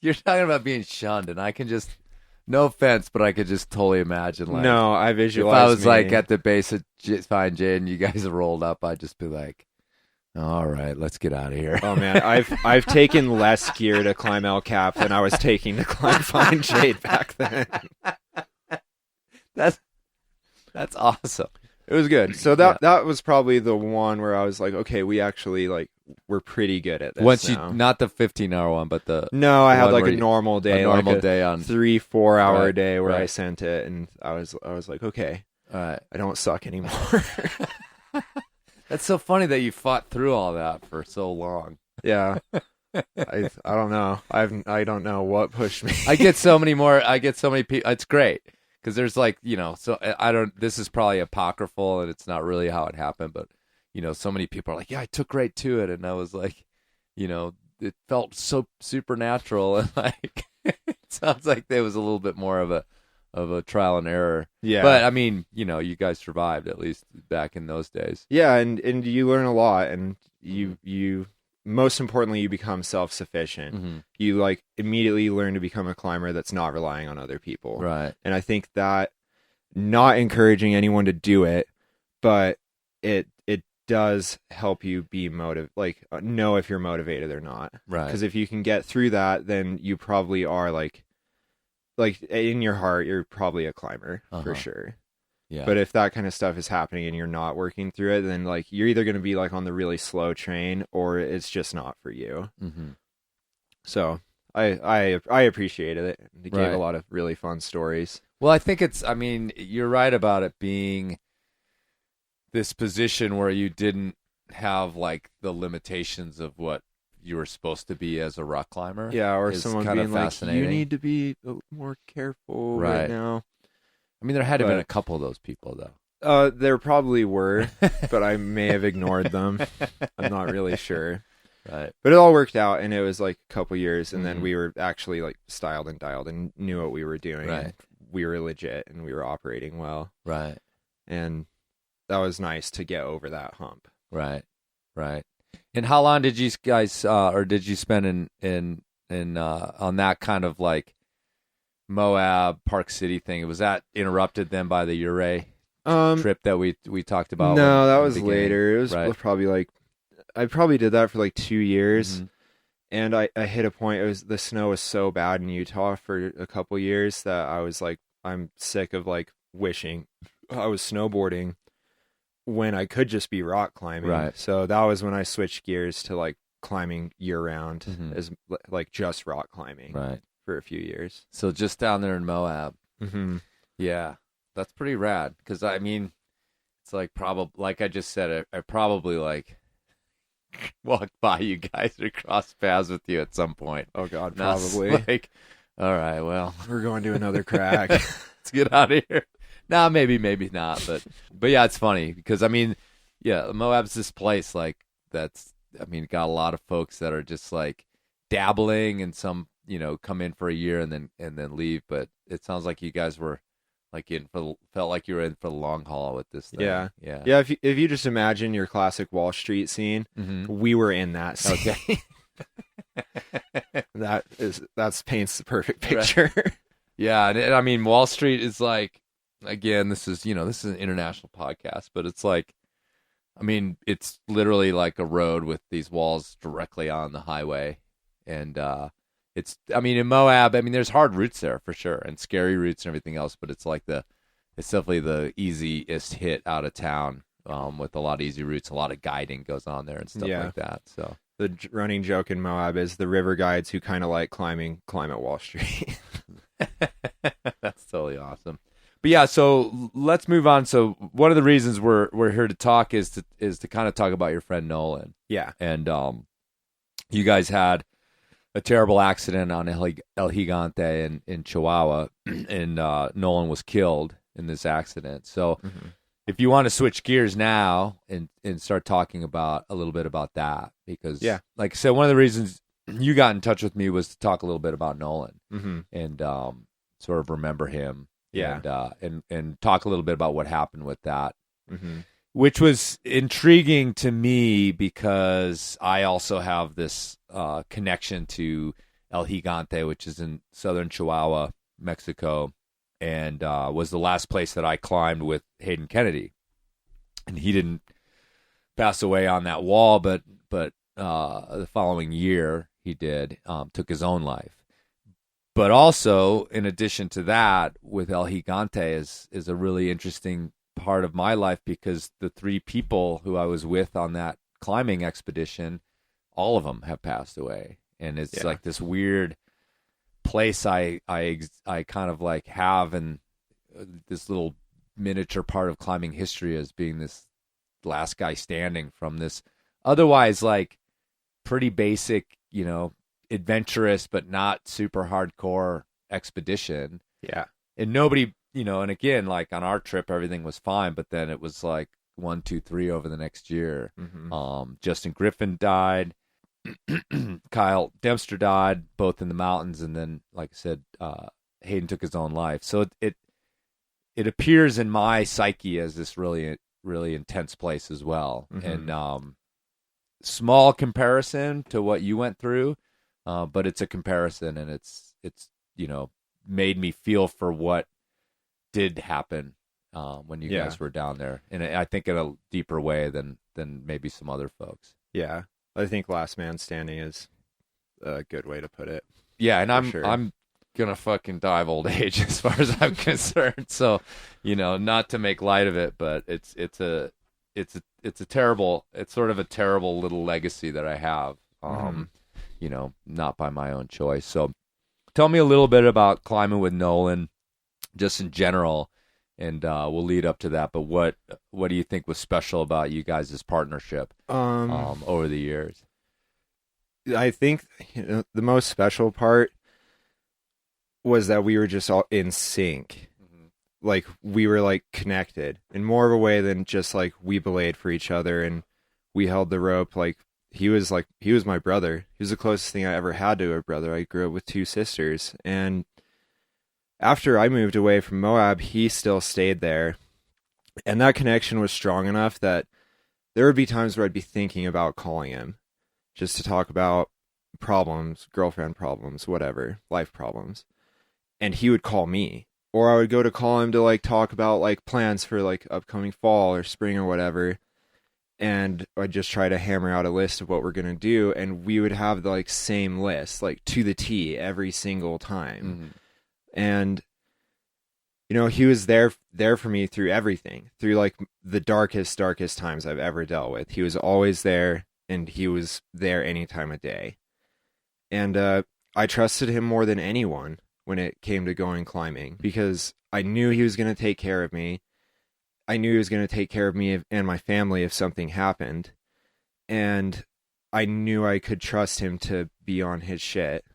you're talking about being shunned, and I can just, no offense, but I could just totally imagine like, no, I visualized if I was like at the base of Find Jade and you guys rolled up, I'd just be like, all right, let's get out of here. Oh man, I've taken less gear to climb El Cap than I was taking to climb Find Jade back then. That's awesome. It was good. So that was probably the one where I was like, okay, we actually we're pretty good at this. Once now. you, not the 15-hour one, but no, I had like a normal day, like a day on 3-4 hour day where I sent it, and I was like, okay, all right, I don't suck anymore. That's so funny that you fought through all that for so long. Yeah. I don't know. I don't know what pushed me. I get so many people. It's great because there's like, so this is probably apocryphal and it's not really how it happened, but so many people are like, yeah, I took right to it. And I was like, it felt so supernatural. And like, it sounds like there was a little bit more of a trial and error. Yeah. But I mean, you guys survived at least back in those days. Yeah. And you learn a lot, and you most importantly, you become self-sufficient. Mm-hmm. You immediately learn to become a climber that's not relying on other people. Right. And I think that, not encouraging anyone to do it, but it does help you be know if you're motivated or not. Right. Because if you can get through that, then you probably are like in your heart, you're probably a climber for sure. Yeah. But if that kind of stuff is happening and you're not working through it, then you're either going to be on the really slow train, or it's just not for you. Mm-hmm. So I appreciated it. It gave a lot of really fun stories. Well, I think you're right about it being this position where you didn't have the limitations of what you were supposed to be as a rock climber. Yeah, or someone kind being of you need to be more careful right now. I mean, there had to have been a couple of those people, though. There probably were, but I may have ignored them. I'm not really sure. Right. But it all worked out, and it was a couple years, and then we were actually styled and dialed and knew what we were doing. Right. We were legit, and we were operating well. Right. And that was nice to get over that hump. Right. Right. And how long did you guys, or did you spend in on that kind of Moab Park City thing? Was that interrupted then by the Ouray trip that we talked about? No, that was later. It was probably I probably did that for 2 years, and I hit a point. The snow was so bad in Utah for a couple years that I was I'm sick of wishing I was snowboarding when I could just be rock climbing. Right. So that was when I switched gears to climbing year round, as like just rock climbing, right, for a few years. So just down there in Moab. Mm-hmm. Yeah, that's pretty rad. Because I mean, it's like probably like I just said, I probably like walk by you guys or cross paths with you at some point. Oh God, And I was probably. like, all right, well, We're going to another crack. let's get out of here. Nah, maybe not, but yeah, it's funny because I mean, yeah, Moab's this place like that's. I mean, got a lot of folks that are just like dabbling, and some come in for a year and then leave. But it sounds like you guys were like felt like you were in for the long haul with this thing. Yeah. Yeah. If you just imagine your classic Wall Street scene, we were in that scene. Okay. That's paints the perfect picture. Right. Yeah, and I mean, Wall Street is like, again, this is an international podcast, but it's like, I mean, it's literally like a road with these walls directly on the highway. And I mean, in Moab, I mean, there's hard routes there for sure, and scary routes and everything else, but it's definitely the easiest hit out of town, with a lot of easy routes. A lot of guiding goes on there and stuff like that. So the running joke in Moab is the river guides who kind of like climb at Wall Street. That's totally awesome. But yeah, so let's move on. So one of the reasons we're here to talk is to kind of talk about your friend Nolan. Yeah. And you guys had a terrible accident on El Gigante in Chihuahua, and Nolan was killed in this accident. So if you want to switch gears now and start talking about a little bit about that, because like I said, one of the reasons you got in touch with me was to talk a little bit about Nolan and sort of remember him. Yeah. And talk a little bit about what happened with that, which was intriguing to me because I also have this connection to El Gigante, which is in southern Chihuahua, Mexico, and was the last place that I climbed with Hayden Kennedy. And he didn't pass away on that wall, but the following year he did, took his own life. But also, in addition to that, with El Gigante is a really interesting part of my life because the three people who I was with on that climbing expedition, all of them have passed away. And it's like this weird place I kind of like have in this little miniature part of climbing history as being this last guy standing from this otherwise like pretty basic, adventurous but not super hardcore expedition. Yeah. And nobody, and again, like on our trip everything was fine, but then it was like 1, 2, 3 over the next year. Justin Griffin died. Kyle Dempster died, both in the mountains, and then like I said, Hayden took his own life. So it appears in my psyche as this really, really intense place as well. And small comparison to what you went through. But it's a comparison, and it's made me feel for what did happen when you guys were down there, and I think in a deeper way than maybe some other folks. Yeah, I think last man standing is a good way to put it. Yeah, and I'm gonna fucking die of old age as far as I'm concerned. So, not to make light of it, but it's sort of a terrible little legacy that I have. Not by my own choice. So tell me a little bit about climbing with Nolan, just in general, and we'll lead up to that. But what do you think was special about you guys' partnership over the years? I think the most special part was that we were just all in sync. Like we were like connected in more of a way than just like we belayed for each other and we held the rope. Like he was my brother. He was the closest thing I ever had to a brother. I grew up with 2 sisters, and after I moved away from Moab, he still stayed there. And that connection was strong enough that there would be times where I'd be thinking about calling him just to talk about problems, girlfriend problems, whatever, life problems. And he would call me, or I would go to call him to like talk about like plans for like upcoming fall or spring or whatever. And I'd just try to hammer out a list of what we're going to do. And we would have the like same list, like to the T every single time. And, he was there for me through everything, through like the darkest times I've ever dealt with. He was always there and he was there any time of day. And I trusted him more than anyone when it came to going climbing, because I knew he was going to take care of me. I knew he was going to take care of me and my family if something happened. And I knew I could trust him to be on his shit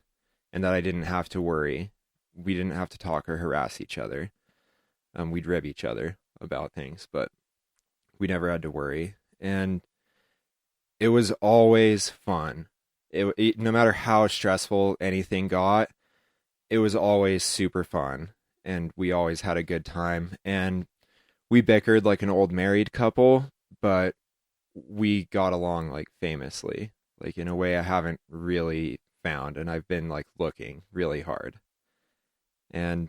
and that I didn't have to worry. We didn't have to talk or harass each other. We'd rib each other about things, but we never had to worry. And it was always fun. No matter how stressful anything got, it was always super fun. And we always had a good time. And we bickered like an old married couple, but we got along like famously, like in a way I haven't really found. And I've been like looking really hard. And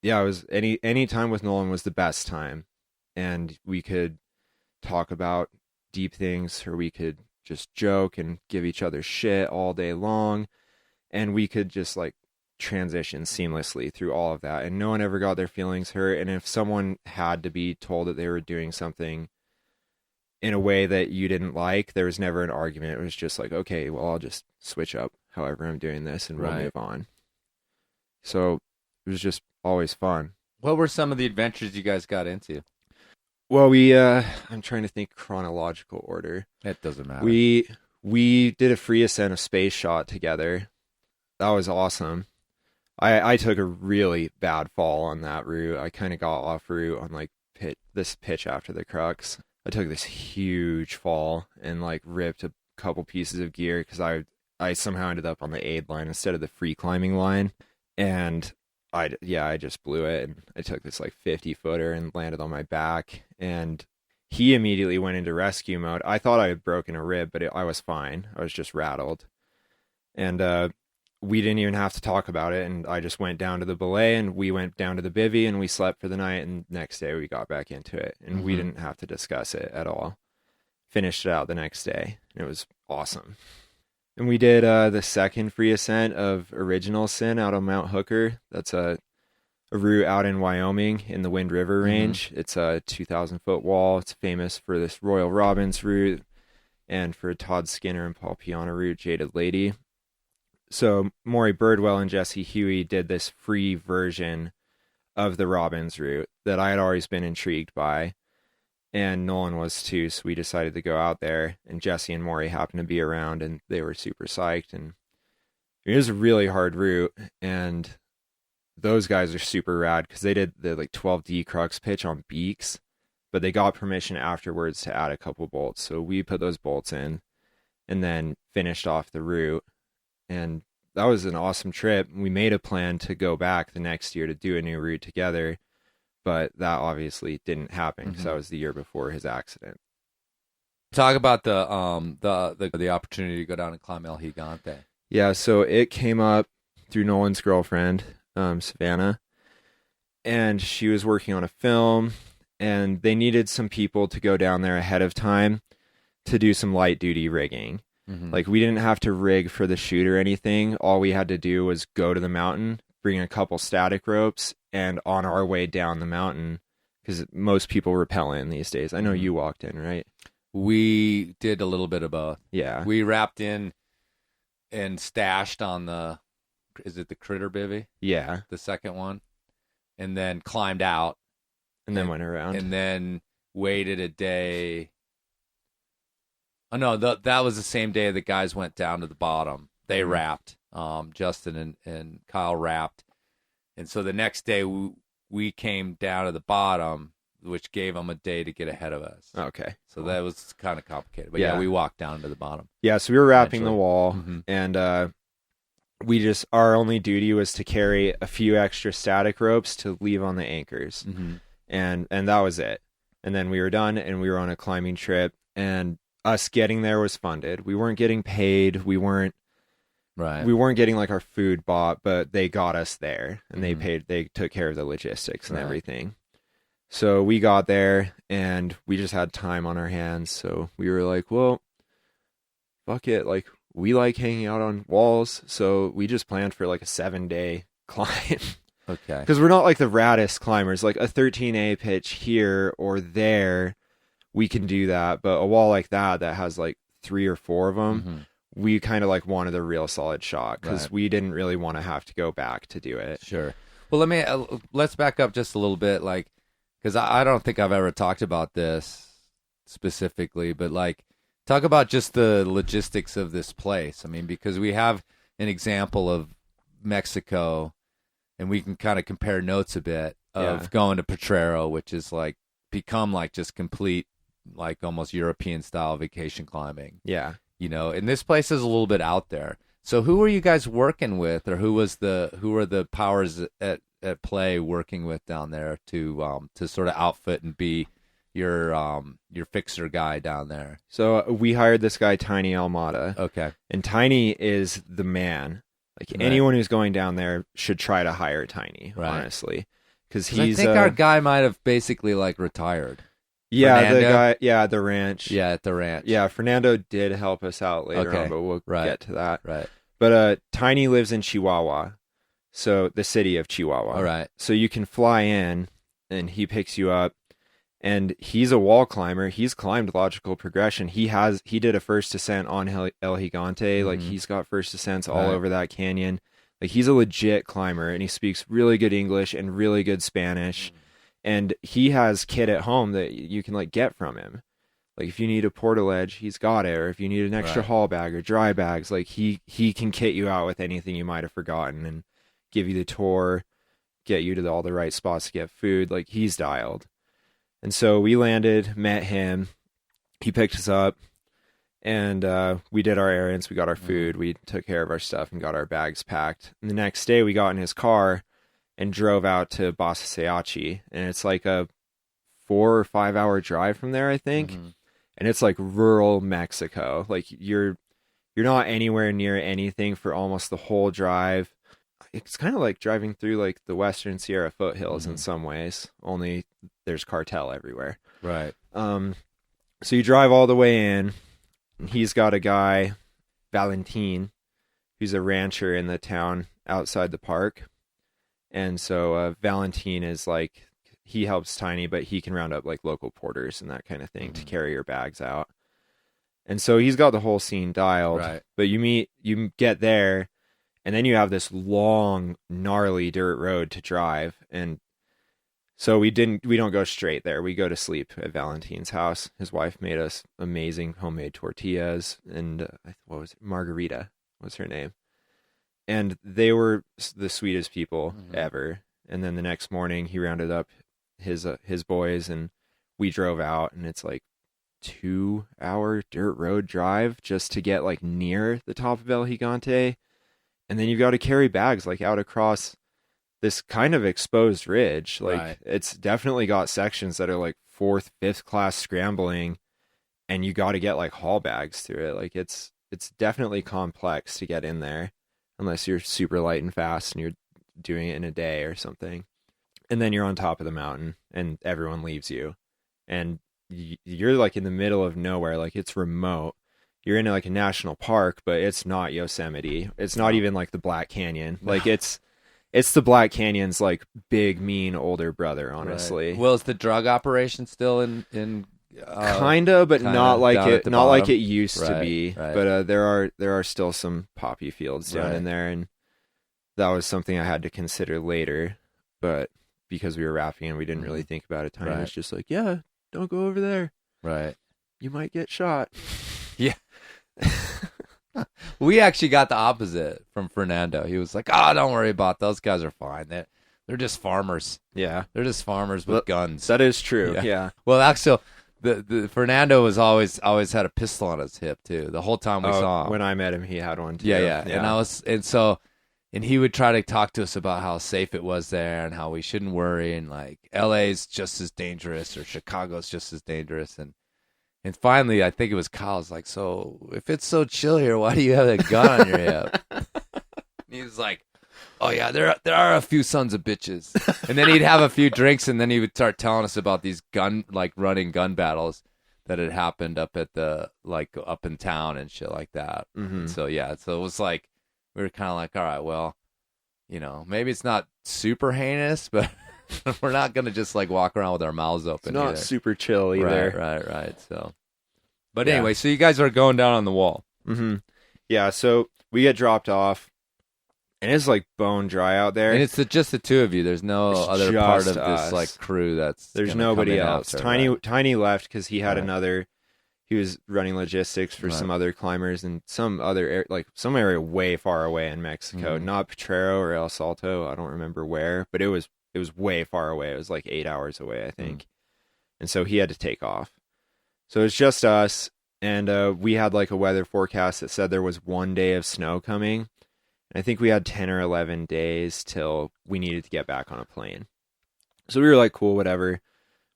yeah, it was any time with Nolan was the best time. And we could talk about deep things, or we could just joke and give each other shit all day long. And we could just like transition seamlessly through all of that. And no one ever got their feelings hurt. And if someone had to be told that they were doing something in a way that you didn't like, there was never an argument. It was just like, okay, well, I'll just switch up however I'm doing this and we'll move on. So it was just always fun. What were some of the adventures you guys got into? Well, I'm trying to think chronological order. It doesn't matter. We did a free ascent of Space Shot together. That was awesome. I took a really bad fall on that route. I kind of got off route on like this pitch after the crux. I took this huge fall and like ripped a couple pieces of gear because I somehow ended up on the aid line instead of the free climbing line. And I just blew it, and I took this like 50-footer and landed on my back, and he immediately went into rescue mode. I thought I had broken a rib, but I was fine. I was just rattled. And we didn't even have to talk about it, and I just went down to the belay, and we went down to the bivvy, and we slept for the night, and next day we got back into it, and we didn't have to discuss it at all. Finished it out the next day, and it was awesome. And we did the second free ascent of Original Sin out on Mount Hooker. That's a route out in Wyoming in the Wind River Range. It's a 2,000-foot wall. It's famous for this Royal Robbins route and for Todd Skinner and Paul Piana route, Jaded Lady. So Maury Birdwell and Jesse Huey did this free version of the Robbins route that I had always been intrigued by. And Nolan was too, so we decided to go out there, and Jesse and Maury happened to be around, and they were super psyched. And it was a really hard route, and those guys are super rad because they did the like 12D crux pitch on beaks, but they got permission afterwards to add a couple bolts. So we put those bolts in and then finished off the route, and that was an awesome trip. We made a plan to go back the next year to do a new route together. But that obviously didn't happen because that was the year before his accident. Talk about the opportunity to go down and climb El Gigante. Yeah, so it came up through Nolan's girlfriend, Savannah, and she was working on a film, and they needed some people to go down there ahead of time to do some light duty rigging. Like, we didn't have to rig for the shoot or anything. All we had to do was go to the mountain, bring a couple static ropes, and on our way down the mountain, because most people rappel in these days. I know you walked in, right? We did a little bit of both. Yeah. We wrapped in and stashed on is it the Critter Bivvy? Yeah. The second one. And then climbed out. And then went around. And then waited a day. Oh, no, that was the same day the guys went down to the bottom. They wrapped. Justin and Kyle wrapped. And so the next day we came down to the bottom, which gave them a day to get ahead of us. Okay. So that was kind of complicated. But yeah, we walked down to the bottom. Yeah, so we were wrapping the wall, and our only duty was to carry a few extra static ropes to leave on the anchors. And that was it. And then we were done, and we were on a climbing trip, and us getting there was funded. We weren't getting paid. We weren't getting like our food bought, but they got us there, and they took care of the logistics and everything. So we got there, and we just had time on our hands. So we were like, well, fuck it. Like, we like hanging out on walls. So we just planned for like a 7-day climb. Okay. Because we're not like the raddest climbers. Like a 13A pitch here or there, we can do that. But a wall like that has like 3 or 4 of them, we kind of like wanted a real solid shot because we didn't really want to have to go back to do it. Sure. Well, let's back up just a little bit, like, because I don't think I've ever talked about this specifically, but like, talk about just the logistics of this place. I mean, because we have an example of Mexico, and we can kind of compare notes a bit of going to Potrero, which is like become like just complete, like almost European style vacation climbing. Yeah. You know, and this place is a little bit out there. So who were you guys working with, or who were the powers at play working with down there to sort of outfit and be your fixer guy down there? So we hired this guy, Tiny Almada. Okay. And Tiny is the man. Like anyone who's going down there should try to hire Tiny, honestly. Because I think our guy might have basically like retired. Yeah, Fernando? the guy. Yeah, the ranch. Yeah, at the ranch. Yeah, Fernando did help us out later on, but we'll get to that. Right. But Tiny lives in Chihuahua, so the city of Chihuahua. All right. So you can fly in, and he picks you up, and he's a wall climber. He's climbed Logical Progression. He did a first ascent on El Gigante. Like he's got first ascents all over that canyon. Like he's a legit climber, and he speaks really good English and really good Spanish. And he has kit at home that you can like get from him. Like if you need a portaledge, he's got it. Or if you need an extra haul bag or dry bags, like he can kit you out with anything you might have forgotten and give you the tour, get you to all the right spots to get food. Like he's dialed. And so we landed, met him. He picked us up, and we did our errands. We got our food. We took care of our stuff and got our bags packed. And the next day we got in his car and drove out to Basaseachi, and it's like a 4 or 5 hour drive from there, I think. And it's like rural Mexico. Like you're not anywhere near anything for almost the whole drive. It's kind of like driving through like the Western Sierra foothills in some ways, only there's cartel everywhere. Right. So you drive all the way in, and he's got a guy, Valentin, who's a rancher in the town outside the park. And so Valentin is like, he helps Tiny, but he can round up like local porters and that kind of thing to carry your bags out. And so he's got the whole scene dialed. Right. But you get there, and then you have this long, gnarly dirt road to drive. And so we don't go straight there. We go to sleep at Valentin's house. His wife made us amazing homemade tortillas, and what was it? Margarita was her name. And they were the sweetest people ever. And then the next morning, he rounded up his boys, and we drove out, and it's like 2 hour dirt road drive just to get like near the top of El Gigante. And then you've got to carry bags like out across this kind of exposed ridge. Like it's definitely got sections that are like 4th, 5th class scrambling, and you got to get like haul bags through it. Like it's definitely complex to get in there, unless you're super light and fast and you're doing it in a day or something. And then you're on top of the mountain, and everyone leaves you, and you're like in the middle of nowhere. Like it's remote. You're in like a national park, but it's not Yosemite. It's not even like the Black Canyon. Like it's the Black Canyon's like big, mean older brother, honestly. Well, is the drug operation still in kinda, but not like it used to be. Right. But there are still some poppy fields down in there, and that was something I had to consider later. But because we were rapping and we didn't really think about it, time was just like, yeah, don't go over there. Right. You might get shot. Yeah. We actually got the opposite from Fernando. He was like, don't worry about those guys are fine. They're just farmers. Yeah. They're just farmers with guns. That is true. Yeah. Well, actually, the Fernando was always had a pistol on his hip too. The whole time we saw him. When I met him, he had one too. Yeah. And he would try to talk to us about how safe it was there and how we shouldn't worry, and like LA's just as dangerous or Chicago's just as dangerous. And finally, I think it was Kyle's like, so if it's so chill here, why do you have that gun on your hip? He was like, oh yeah, there are a few sons of bitches. And then he'd have a few drinks, and then he would start telling us about these running gun battles that had happened up in town and shit like that. So it was like, we were kind of like, all right, well, maybe it's not super heinous, but we're not going to just like walk around with our mouths open. It's not super chill either. Right. So, But anyway, so you guys are going down on the wall. Mm-hmm. Yeah, so we get dropped off, and it's like bone dry out there. And it's just the two of you. There's no other part of us. this like crew There's nobody else. After, Tiny left because he had another. He was running logistics for some other climbers in some other some area way far away in Mexico, not Potrero or El Salto. I don't remember where, but it was way far away. It was like 8 hours away, I think. And so he had to take off. So it's just us, and we had like a weather forecast that said there was 1 day of snow coming. And I think we had 10 or 11 days till we needed to get back on a plane. So we were like, cool, whatever.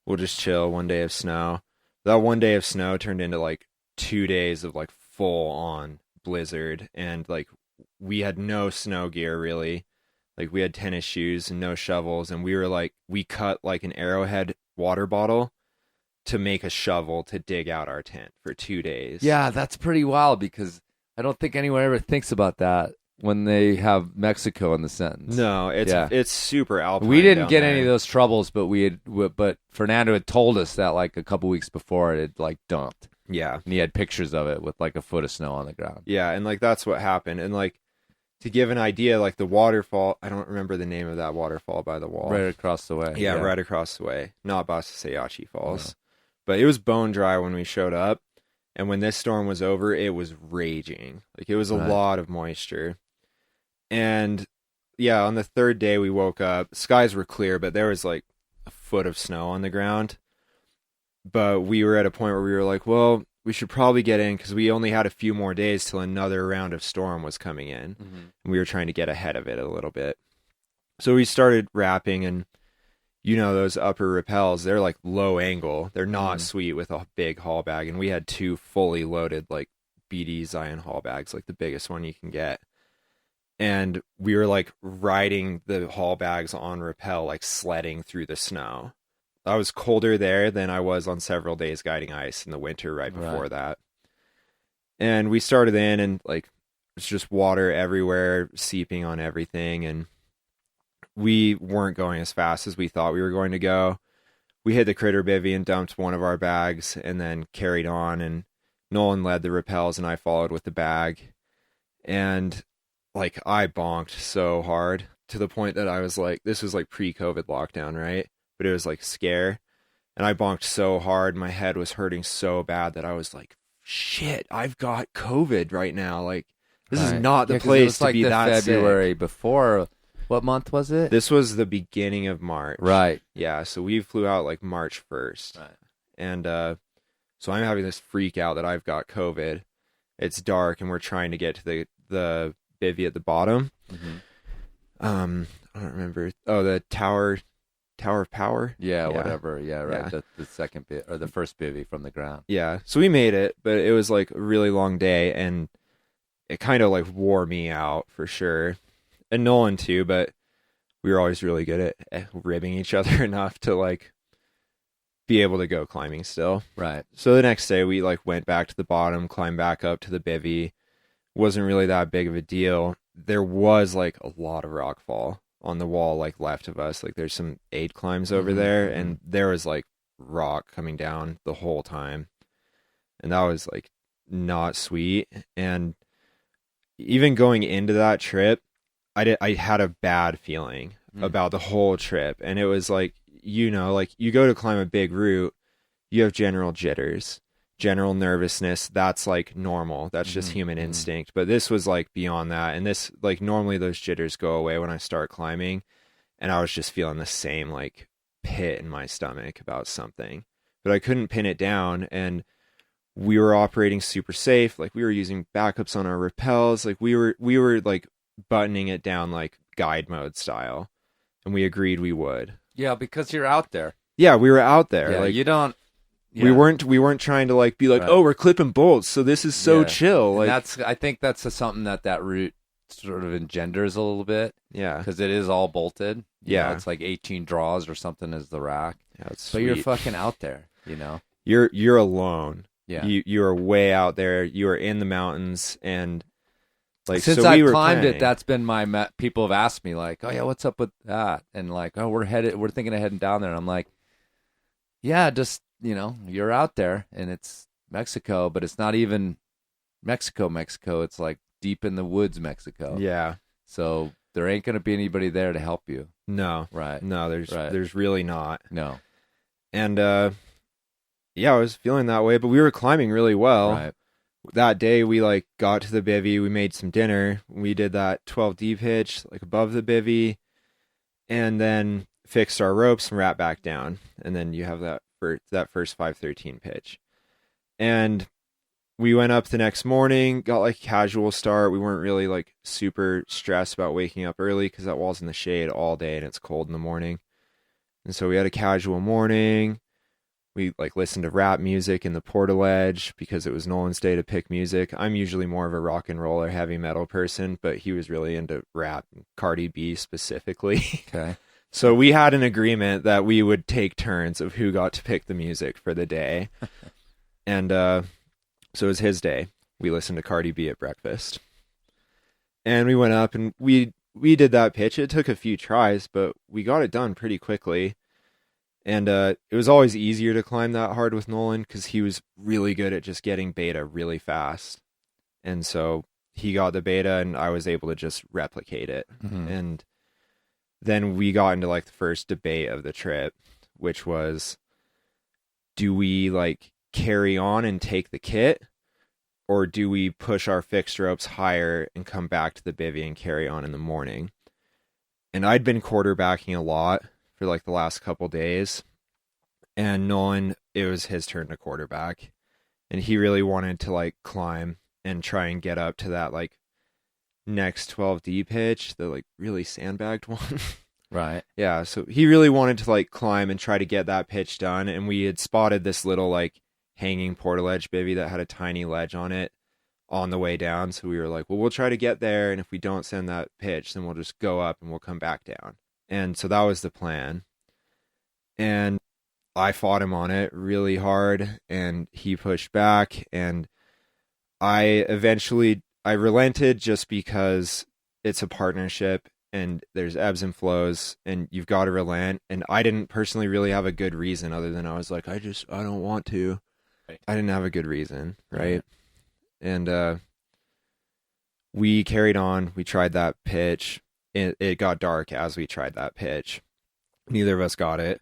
We'll just chill. 1 day of snow. That 1 day of snow turned into like 2 days of like full on blizzard, and like we had no snow gear really. Like we had tennis shoes and no shovels, and we cut like an Arrowhead water bottle to make a shovel to dig out our tent for 2 days. Yeah, that's pretty wild because I don't think anyone ever thinks about that when they have Mexico in the sentence. No, it's super alpine. We didn't get any of those troubles, but but Fernando had told us that like a couple weeks before it had like dumped. Yeah. And he had pictures of it with like a foot of snow on the ground. Yeah, and like that's what happened. And like to give an idea, like the waterfall, I don't remember the name of that waterfall by the wall. Right across the way. Yeah, right across the way. Not Basasayachi Falls. No. But it was bone dry when we showed up. And when this storm was over, it was raging. Like it was a lot of moisture. And yeah, on the third day we woke up, skies were clear, but there was like a foot of snow on the ground. But we were at a point where we were like, well, we should probably get in because we only had a few more days till another round of storm was coming in. And we were trying to get ahead of it a little bit. So we started wrapping, and you know, those upper rappels, they're like low angle. They're not sweet with a big haul bag. And we had 2 fully loaded like BD Zion haul bags, like the biggest one you can get. And we were like riding the haul bags on rappel, like sledding through the snow. I was colder there than I was on several days guiding ice in the winter right before that. And we started in, and like it's just water everywhere, seeping on everything. And we weren't going as fast as we thought we were going to go. We hit the critter bivvy and dumped one of our bags and then carried on. And Nolan led the rappels and I followed with the bag. And like I bonked so hard to the point that I was like, this was like pre-COVID lockdown, right? But it was like scare. And I bonked so hard. My head was hurting so bad that I was like, shit, I've got COVID right now. Like this is not the place to be that February sick. Before. What month was it? This was the beginning of March. Right. Yeah. So we flew out like March 1st. Right. And so I'm having this freak out that I've got COVID. It's dark and we're trying to get to the bivvy at the bottom. I don't remember. Oh, the Tower of Power? Yeah, whatever. Yeah, right. Yeah. The second bit or the first bivvy from the ground. Yeah. So we made it, but it was like a really long day and it kind of like wore me out for sure. And Nolan too, but we were always really good at ribbing each other enough to like be able to go climbing still. Right. So the next day we like went back to the bottom, climbed back up to the bivvy. Wasn't really that big of a deal. There was like a lot of rock fall on the wall like left of us. Like there's some aid climbs over there and there was like rock coming down the whole time. And that was like not sweet. And even going into that trip, I had a bad feeling about the whole trip. And it was like, you know, like you go to climb a big route, you have general jitters, general nervousness. That's like normal. That's just human instinct. But this was like beyond that. And this, like normally those jitters go away when I start climbing. And I was just feeling the same like pit in my stomach about something. But I couldn't pin it down. And we were operating super safe. Like we were using backups on our rappels. Like we were like buttoning it down like guide mode style. And we agreed we would. Yeah, because you're out there. Yeah, we were out there. Yeah, like you don't. Yeah. We weren't trying to like be like, oh, we're clipping bolts, so this is so chill. Like I think that's something that route sort of engenders a little bit. Yeah, because it is all bolted. You know, it's like 18 draws or something as the rack. Yeah, it's but you're fucking out there. You know, you're alone. Yeah, you are way out there. You are in the mountains and. Like, since so I've climbed it, that's been my people have asked me like, oh yeah, what's up with that? And like, oh, we're thinking of heading down there. And I'm like, yeah, just, you know, you're out there and it's Mexico, but it's not even Mexico. It's like deep in the woods, Mexico. Yeah. So there ain't going to be anybody there to help you. No. Right. No, there's really not. No. And yeah, I was feeling that way, but we were climbing really well. Right. That day we like got to the bivvy, we made some dinner, we did that 12D pitch like above the bivvy, and then fixed our ropes and wrapped back down. And then you have that first 513 pitch. And we went up the next morning, got like a casual start. We weren't really like super stressed about waking up early because that wall's in the shade all day and it's cold in the morning. And so we had a casual morning. We like listened to rap music in the portaledge because it was Nolan's day to pick music. I'm usually more of a rock and roll or heavy metal person, but he was really into rap, Cardi B specifically. Okay. So we had an agreement that we would take turns of who got to pick the music for the day. And so it was his day. We listened to Cardi B at breakfast. And we went up and we did that pitch. It took a few tries, but we got it done pretty quickly. And it was always easier to climb that hard with Nolan because he was really good at just getting beta really fast. And so he got the beta and I was able to just replicate it. Mm-hmm. And then we got into like the first debate of the trip, which was, do we like carry on and take the kit, or do we push our fixed ropes higher and come back to the bivvy and carry on in the morning? And I'd been quarterbacking a lot for like the last couple days, and Nolan, it was his turn to quarterback, and he really wanted to like climb and try and get up to that like next 12D pitch, the like really sandbagged one. Right. Yeah, so he really wanted to like climb and try to get that pitch done, and we had spotted this little like hanging portaledge bivvy that had a tiny ledge on it on the way down. So we were like, well, we'll try to get there, and if we don't send that pitch, then we'll just go up and we'll come back down. And so that was the plan. And I fought him on it really hard, and he pushed back, and I relented just because it's a partnership and there's ebbs and flows and you've got to relent. And I didn't personally really have a good reason other than I was like, I don't want to. Right. I didn't have a good reason. Right. And we carried on. We tried that pitch. It got dark as we tried that pitch. Neither of us got it.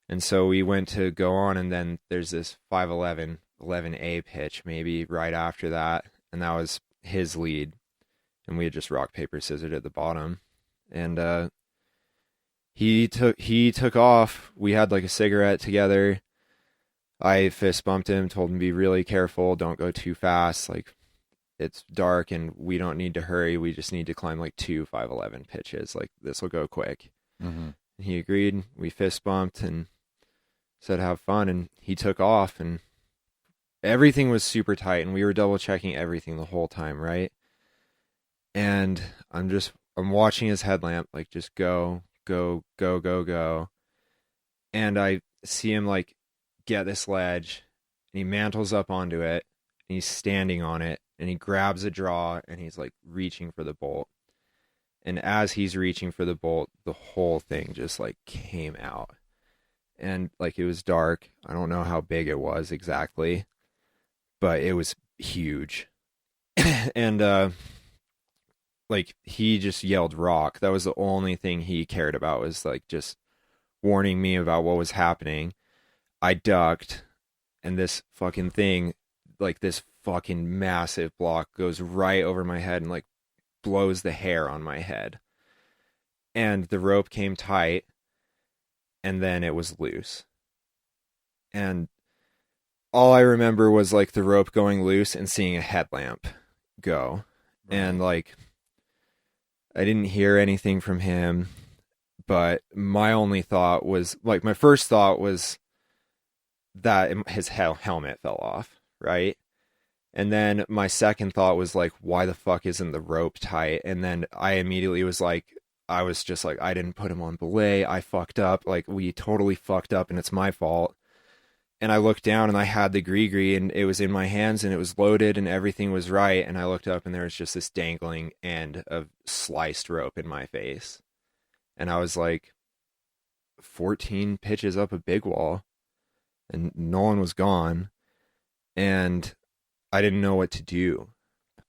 And so we went to go on, and then there's this 11A pitch maybe right after that. And that was his lead. And we had just rock, paper, scissors at the bottom. And he took off. We had like a cigarette together. I fist bumped him, told him to be really careful, don't go too fast. Like, it's dark and we don't need to hurry. We just need to climb like 2 511 pitches. Like, this will go quick. Mm-hmm. And he agreed. We fist bumped and said have fun, and he took off, and everything was super tight, and we were double checking everything the whole time, right? And I'm watching his headlamp like just go. And I see him like get this ledge, and he mantles up onto it, and he's standing on it, and he grabs a draw, and he's like reaching for the bolt. And as he's reaching for the bolt, the whole thing just like came out. And like, it was dark. I don't know how big it was exactly, but it was huge. And like, he just yelled rock. That was the only thing he cared about, was like just warning me about what was happening. I ducked, and this fucking thing, like this fucking massive block, goes right over my head and like blows the hair on my head. And the rope came tight, and then it was loose. And all I remember was like the rope going loose and seeing a headlamp go. Right. And like, I didn't hear anything from him, but my only thought was, like, my first thought was that his helmet fell off, right? And then my second thought was like, why the fuck isn't the rope tight? And then I immediately was like, I was just like, I didn't put him on belay. I fucked up. Like, we totally fucked up, and it's my fault. And I looked down, and I had the gree-gree, and it was in my hands, and it was loaded, and everything was right. And I looked up, and there was just this dangling end of sliced rope in my face. And I was like 14 pitches up a big wall, and Nolan was gone. and I didn't know what to do.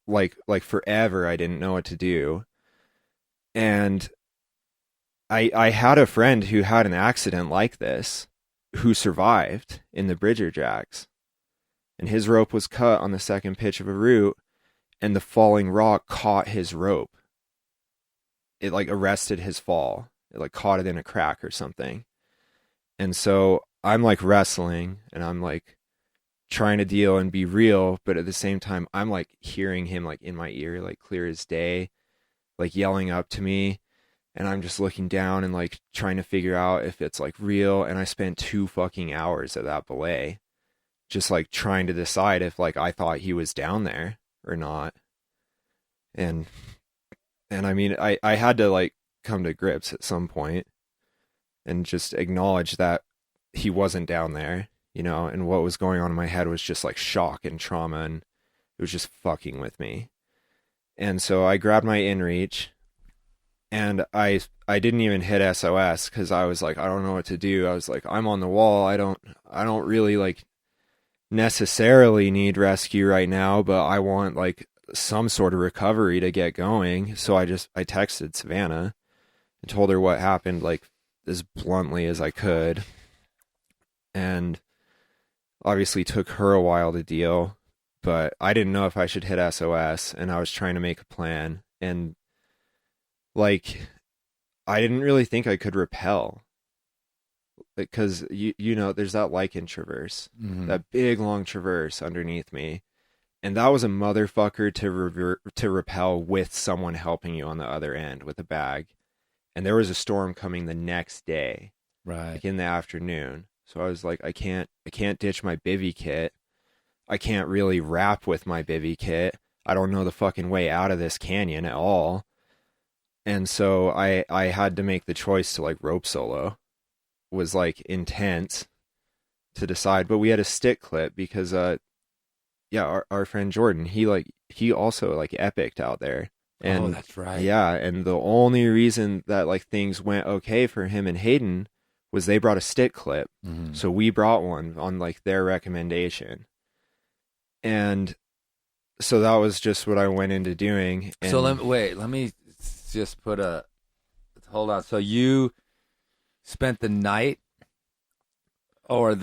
Like forever, I didn't know what to do. And I had a friend who had an accident like this, who survived in the Bridger Jacks. And his rope was cut on the second pitch of a root, and the falling rock caught his rope. It like arrested his fall. It like caught it in a crack or something. And so I'm like wrestling, and I'm like trying to deal and be real, but at the same time I'm like hearing him like in my ear, like clear as day, like yelling up to me, and I'm just looking down and like trying to figure out if it's like real. And I spent 2 fucking hours at that belay just like trying to decide if like I thought he was down there or not. And I mean, I had to like come to grips at some point and just acknowledge that he wasn't down there, you know, and what was going on in my head was just like shock and trauma, and it was just fucking with me. And so I grabbed my inReach, and I didn't even hit SOS because I was like, I don't know what to do. I was like, I'm on the wall. I don't really like necessarily need rescue right now, but I want like some sort of recovery to get going. So I texted Savannah and told her what happened, like as bluntly as I could. And obviously took her a while to deal, but I didn't know if I should hit SOS, and I was trying to make a plan. And like, I didn't really think I could rappel, because you know, there's that lichen traverse, that big long traverse underneath me. And that was a motherfucker to rappel with someone helping you on the other end with a bag. And there was a storm coming the next day, right, like in the afternoon. So I was like, I can't ditch my bivy kit. I can't really rap with my bivy kit. I don't know the fucking way out of this canyon at all. And so I had to make the choice to like rope solo. It was like intense to decide, but we had a stick clip because our friend Jordan, he also like epicked out there. And, oh, that's right. Yeah, and the only reason that like things went okay for him and Hayden was they brought a stick clip. So we brought one on like their recommendation. And so that was just what I went into doing. And so let me just hold on. So you spent the night, or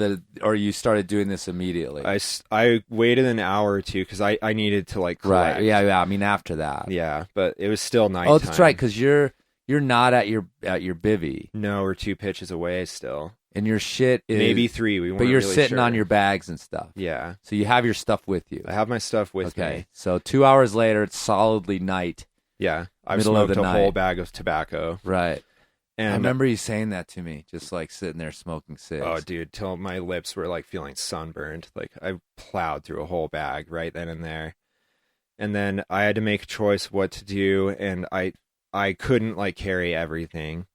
you started doing this immediately? I waited an hour or two because I needed to like collect. Right. Yeah. I mean, after that. Yeah, but it was still nighttime. Oh, that's right, because you're not at your bivvy. No, we're 2 pitches away still. And your shit is maybe 3. We weren't but you're really sitting sure. on your bags and stuff. Yeah. So you have your stuff with you. I have my stuff with me. Okay. So 2 hours later, it's solidly night. Yeah. I've Middle of smoked the a night. whole bag of tobacco. Right. And I remember you saying that to me, just like sitting there smoking cigs. oh, dude, till my lips were like feeling sunburned. Like I plowed through a whole bag right then and there. And then I had to make a choice what to do, and I couldn't like carry everything.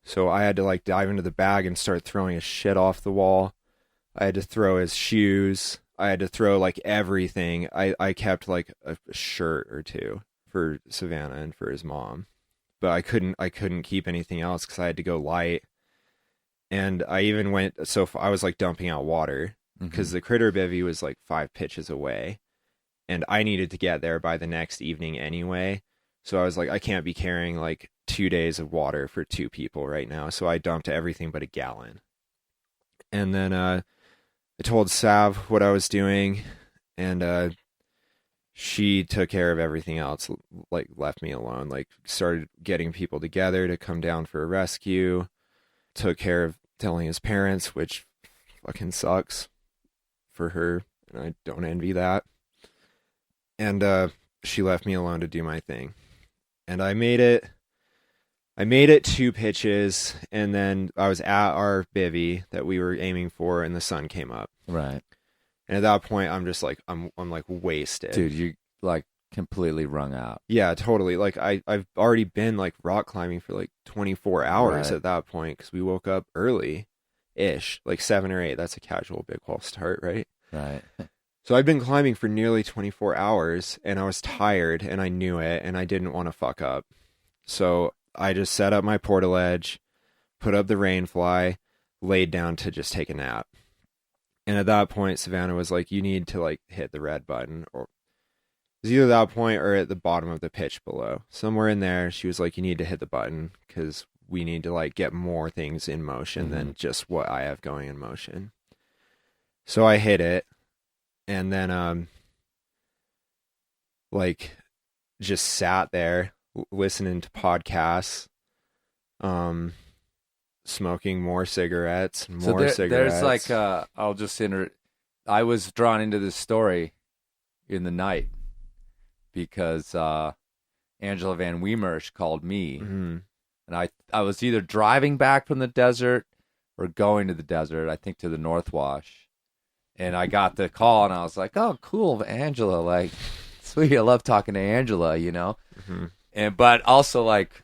So I had to like dive into the bag and start throwing his shit off the wall. I had to throw his shoes. I had to throw like everything. I kept like a shirt or two for Savannah and for his mom, but I couldn't keep anything else because I had to go light. And I even went, so I was like dumping out water because the critter bivvy was like 5 pitches away, and I needed to get there by the next evening anyway. So I was like, I can't be carrying like 2 days of water for 2 people right now. So I dumped everything but a gallon. And then I told Sav what I was doing, and she took care of everything else, like left me alone, like started getting people together to come down for a rescue, took care of telling his parents, which fucking sucks for her, and I don't envy that. And she left me alone to do my thing. And I made it 2 pitches, and then I was at our bivvy that we were aiming for, and the sun came up. Right. And at that point, I'm just like, I'm like wasted. Dude, you like completely wrung out. Yeah, totally. Like I've already been like rock climbing for like 24 hours Right. at that point, because we woke up early-ish, like 7 or 8. That's a casual big wall start, right? Right. So I'd been climbing for nearly 24 hours, and I was tired, and I knew it, and I didn't want to fuck up. So I just set up my portaledge, put up the rain fly, laid down to just take a nap. And at that point, Savannah was like, you need to like hit the red button, or it was either that point or at the bottom of the pitch below. Somewhere in there, she was like, you need to hit the button because we need to like get more things in motion than just what I have going in motion. So I hit it, and then like just sat there listening to podcasts, smoking more cigarettes, cigarettes. There's like I'll just I was drawn into this story in the night because Angela Van Weemersch called me, and I was either driving back from the desert or going to the desert, I think to the North Wash, and I got the call and I was like, oh cool, Angela, like sweet, I love talking to Angela, you know. And but also like,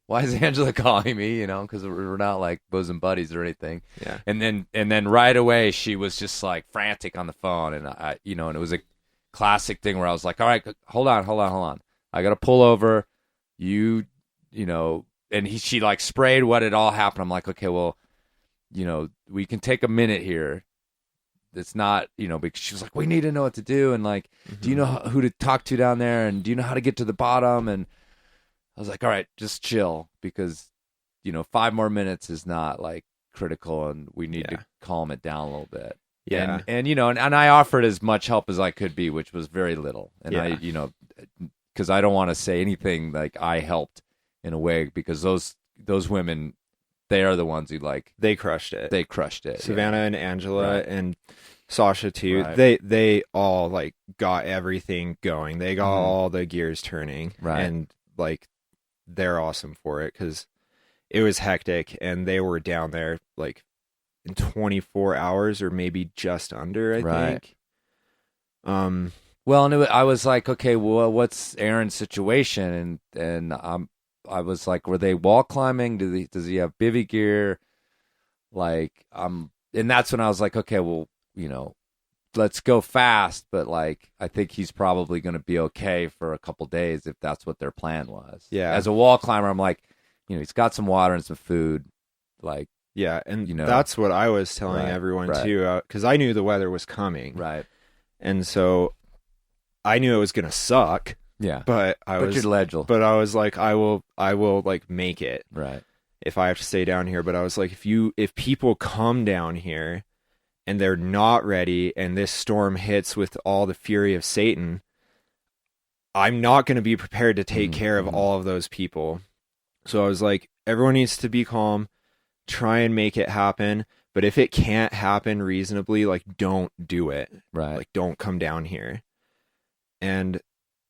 why is Angela calling me, you know, because we're not like bosom buddies or anything. Yeah. And then right away she was just like frantic on the phone, and I, you know, and it was a classic thing where I was like, all right, hold on, I gotta pull over, you know. And she like sprayed what had all happened. I'm like, okay, well, you know, we can take a minute here. It's not, you know, because she was like, we need to know what to do, and like, do you know who to talk to down there, and do you know how to get to the bottom? And I was like, all right, just chill, because, you know, 5 more minutes is not like critical, and we need to calm it down a little bit. Yeah. And you know, and I offered as much help as I could be, which was very little. And I, you know, because I don't want to say anything like I helped in a way, because those women, they are the ones who like, they crushed it. Savannah and Angela and Sasha too. Right. They all like got everything going. They got all the gears turning. Right. And like, they're awesome for it because it was hectic, and they were down there like in 24 hours or maybe just under, I think. Well, and I was like, okay, well, what's Aaron's situation? And I was like, were they wall climbing? Does he have bivy gear? Like, and that's when I was like, okay, well, you know, let's go fast, but like, I think he's probably going to be okay for a couple days if that's what their plan was. Yeah. As a wall climber, I'm like, you know, he's got some water and some food, like. Yeah, and you know, that's what I was telling everyone too, because I knew the weather was coming. Right. And so I knew it was going to suck. Yeah. But I was like, I will like make it. Right. If I have to stay down here. But I was like, if people come down here and they're not ready, and this storm hits with all the fury of Satan, I'm not going to be prepared to take care of all of those people. So I was like, everyone needs to be calm, try and make it happen. But if it can't happen reasonably, like, don't do it. Right. Like, don't come down here. And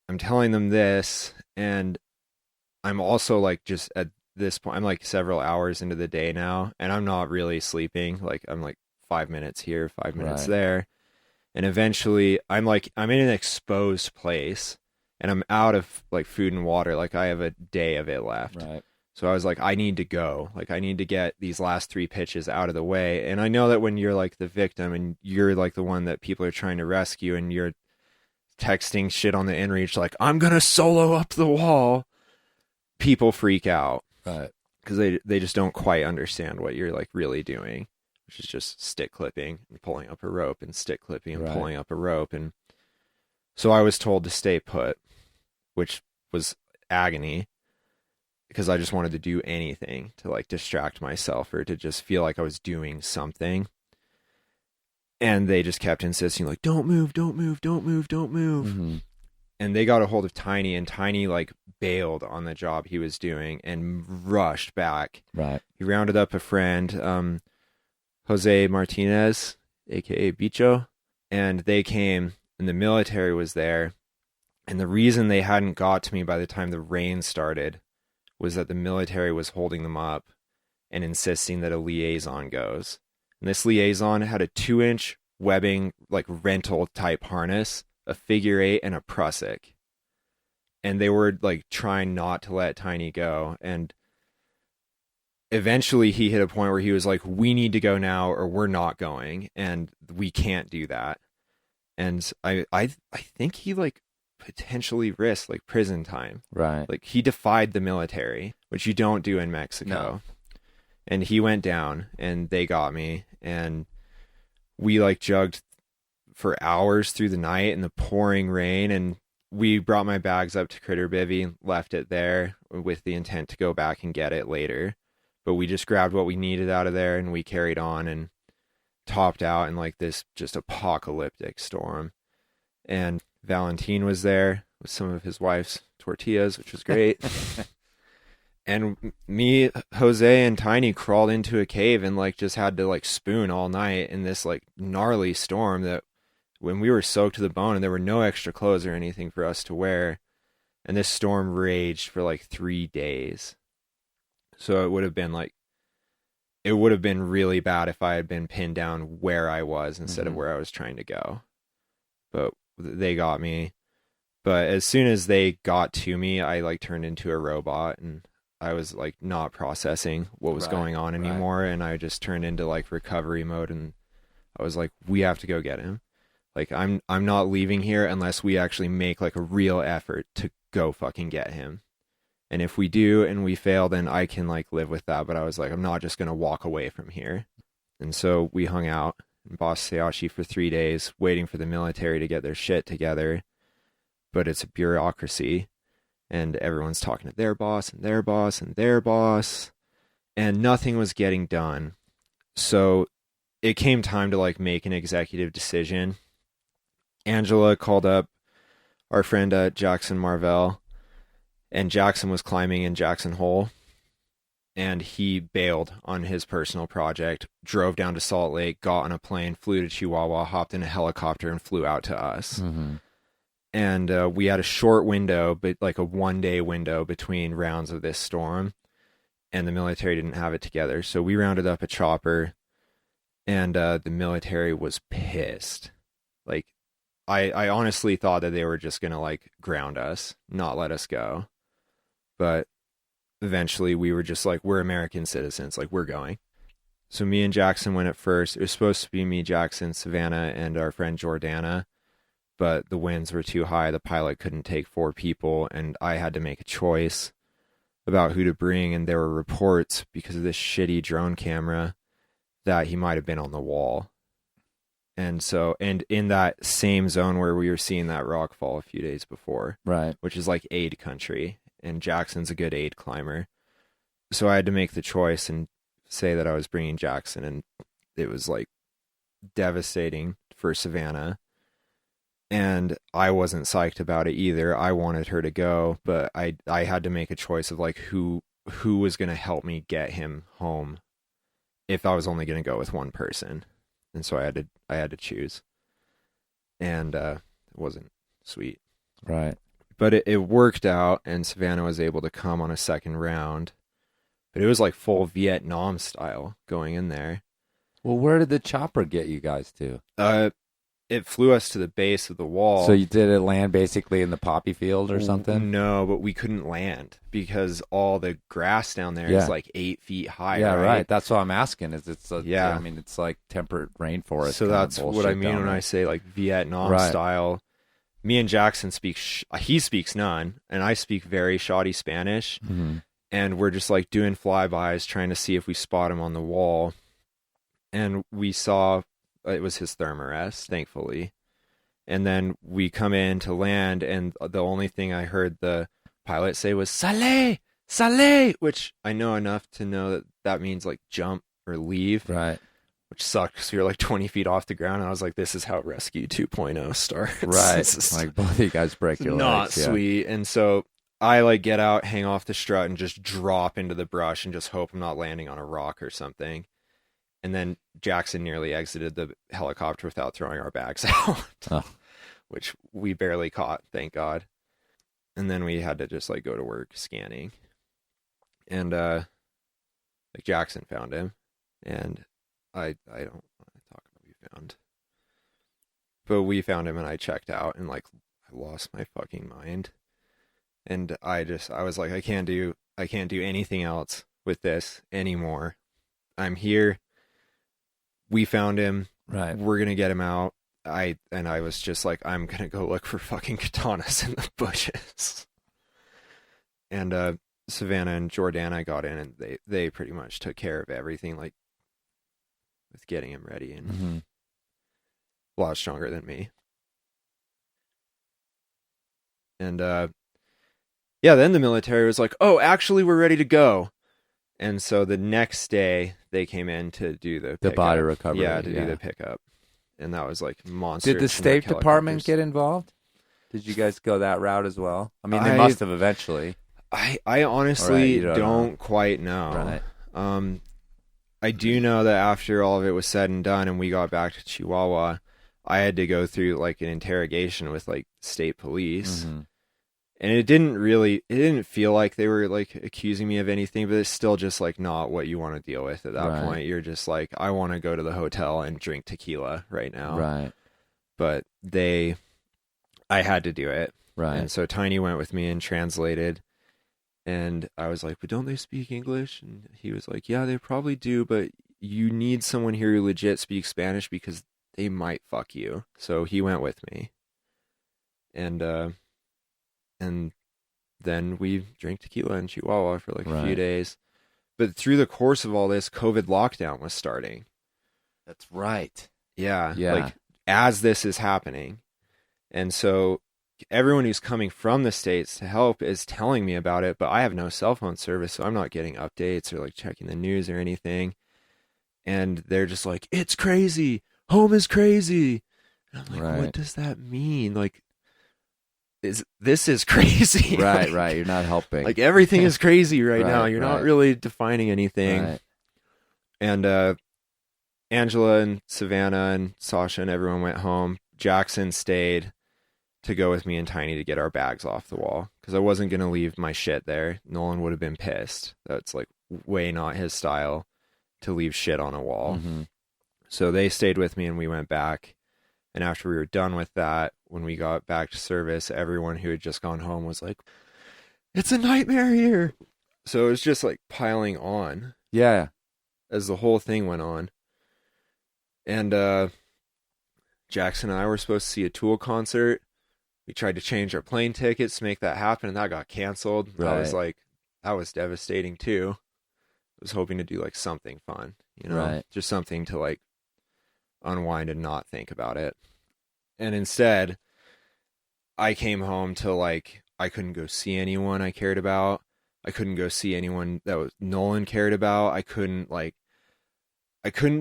I'm telling them this, and I'm also like, just at this point, I'm like several hours into the day now, and I'm not really sleeping. Like, I'm like 5 minutes here, 5 minutes there. And eventually I'm in an exposed place, and I'm out of like food and water. Like, I have a day of it left. Right. So I was like, I need to go. Like, I need to get these last 3 pitches out of the way. And I know that when you're like the victim and you're like the one that people are trying to rescue, and you're texting shit on the inReach like, I'm gonna solo up the wall, people freak out. Right. Because they just don't quite understand what you're like really doing, which is just stick clipping and pulling up a rope, and stick clipping and pulling up a rope. And so I was told to stay put, which was agony, because I just wanted to do anything to like distract myself or to just feel like I was doing something. And they just kept insisting, like, don't move, don't move, don't move, don't move. Mm-hmm. And they got a hold of Tiny, and Tiny like bailed on the job he was doing and rushed back. Right. He rounded up a friend, Jose Martinez, aka Bicho, and they came, and the military was there. And the reason they hadn't got to me by the time the rain started was that the military was holding them up and insisting that a liaison goes. And this liaison had a 2-inch webbing, like rental type harness, a figure 8, and a prusik. And they were like trying not to let Tiny go. And eventually he hit a point where he was like, we need to go now or we're not going. And we can't do that. And I think he like potentially risked like prison time. Right. Like, he defied the military, which you don't do in Mexico. No. And he went down, and they got me, and we like jogged for hours through the night in the pouring rain, and we brought my bags up to Critter Bivvy, left it there with the intent to go back and get it later. But we just grabbed what we needed out of there, and we carried on and topped out in like this just apocalyptic storm. And Valentin was there with some of his wife's tortillas, which was great. And me, Jose, and Tiny crawled into a cave and like just had to like spoon all night in this like gnarly storm that when we were soaked to the bone and there were no extra clothes or anything for us to wear. And this storm raged for like 3 days. So it would have been really bad if I had been pinned down where I was instead of where I was trying to go. But they got me. But as soon as they got to me, I like turned into a robot, and I was like not processing what was going on anymore. And I just turned into like recovery mode, and I was like, we have to go get him. Like I'm not leaving here unless we actually make like a real effort to go fucking get him. And if we do and we fail, then I can like live with that. But I was like, I'm not just going to walk away from here. And so we hung out in Boss Sayashi for 3 days, waiting for the military to get their shit together. But it's a bureaucracy, and everyone's talking to their boss and their boss and their boss, and nothing was getting done. So it came time to like make an executive decision. Angela called up our friend Jackson Marvell, and Jackson was climbing in Jackson Hole, and he bailed on his personal project, drove down to Salt Lake, got on a plane, flew to Chihuahua, hopped in a helicopter, and flew out to us. And we had a short window, but like a 1-day window between rounds of this storm, and the military didn't have it together. So we rounded up a chopper, and the military was pissed. Like, I honestly thought that they were just going to like ground us, not let us go. But eventually we were just like, we're American citizens, like we're going. So me and Jackson went at first. It was supposed to be me, Jackson, Savannah, and our friend Jordana. But the winds were too high. The pilot couldn't take 4 people, and I had to make a choice about who to bring. And there were reports, because of this shitty drone camera, that he might have been on the wall. And so, and in that same zone where we were seeing that rock fall a few days before, Right. which is like aid country, and Jackson's a good aid climber. So I had to make the choice and say that I was bringing Jackson, and it was like devastating for Savannah. And I wasn't psyched about it either. I wanted her to go, but I had to make a choice of like who was going to help me get him home if I was only going to go with one person. And so I had to choose. And it wasn't sweet. Right. But it worked out, and Savannah was able to come on a second round. But it was like full Vietnam style going in there. Well, where did the chopper get you guys to? It flew us to the base of the wall. So you did it land basically in the poppy field or something? No, but we couldn't land because all the grass down there is like 8 feet high. Yeah, right. That's what I'm asking. I mean, it's like temperate rainforest. So that's what I mean when I say like Vietnam style. Me and Jackson he speaks none, and I speak very shoddy Spanish. Mm-hmm. And we're just like doing flybys, trying to see if we spot him on the wall. And we saw it was his thermarest, thankfully. And then we come in to land, and the only thing I heard the pilot say was "Salé, salé," which I know enough to know that means like jump or leave. Right. Which sucked because we were like 20 feet off the ground. And I was like, this is how Rescue 2.0 starts. Right. Like both of you guys break your legs. Not sweet. And so I like get out, hang off the strut, and just drop into the brush and just hope I'm not landing on a rock or something. And then Jackson nearly exited the helicopter without throwing our bags out, which we barely caught, thank God. And then we had to just like go to work scanning. And like Jackson found him, and I don't want to talk about what we found. But we found him, and I checked out, and like I lost my fucking mind. And I was like, I can't do anything else with this anymore. I'm here. We found him. Right. We're going to get him out. I was just like, I'm going to go look for fucking katanas in the bushes. And Savannah and Jordana got in, and they pretty much took care of everything, like with getting him ready. And a lot stronger than me. And then the military was like, "Oh, actually, we're ready to go." And so the next day they came in to do the body recovery. Yeah, to do the pickup. And that was like monsters. Did the State Department get involved? Did you guys go that route as well? I mean, they must have eventually. I honestly Right, don't quite know. Right. I do know that after all of it was said and done and we got back to Chihuahua, I had to go through like an interrogation with like state police. Mm-hmm. And it didn't feel like they were like accusing me of anything, but it's still just like not what you want to deal with at that point. You're just like, I want to go to the hotel and drink tequila right now. Right. But I had to do it. Right. And so Tiny went with me and translated. And I was like, but don't they speak English? And he was like, yeah, they probably do, but you need someone here who legit speaks Spanish because they might fuck you. So he went with me. And then we drank tequila in Chihuahua for like a few days. But through the course of all this, COVID lockdown was starting. That's right. Yeah. Yeah. Like as this is happening. And so everyone who's coming from the States to help is telling me about it, but I have no cell phone service, so I'm not getting updates or like checking the news or anything. And they're just like, it's crazy. Home is crazy. And I'm like, what does that mean? Like, this is crazy. Right, like, right. You're not helping. Like everything is crazy right now. You're not really defining anything. Right. And Angela and Savannah and Sasha and everyone went home. Jackson stayed to go with me and Tiny to get our bags off the wall because I wasn't going to leave my shit there. Nolan would have been pissed. That's like way not his style to leave shit on a wall. Mm-hmm. So they stayed with me and we went back. And after we were done with that, when we got back to service, everyone who had just gone home was like, it's a nightmare here. So it was just like piling on. Yeah. As the whole thing went on. And Jackson and I were supposed to see a Tool concert. We tried to change our plane tickets to make that happen, and that got canceled. I was like, that was devastating too. I was hoping to do like something fun, just something to like unwind and not think about it. And instead, I came home to like, I couldn't go see anyone I cared about. I couldn't go see anyone that Nolan cared about. I couldn't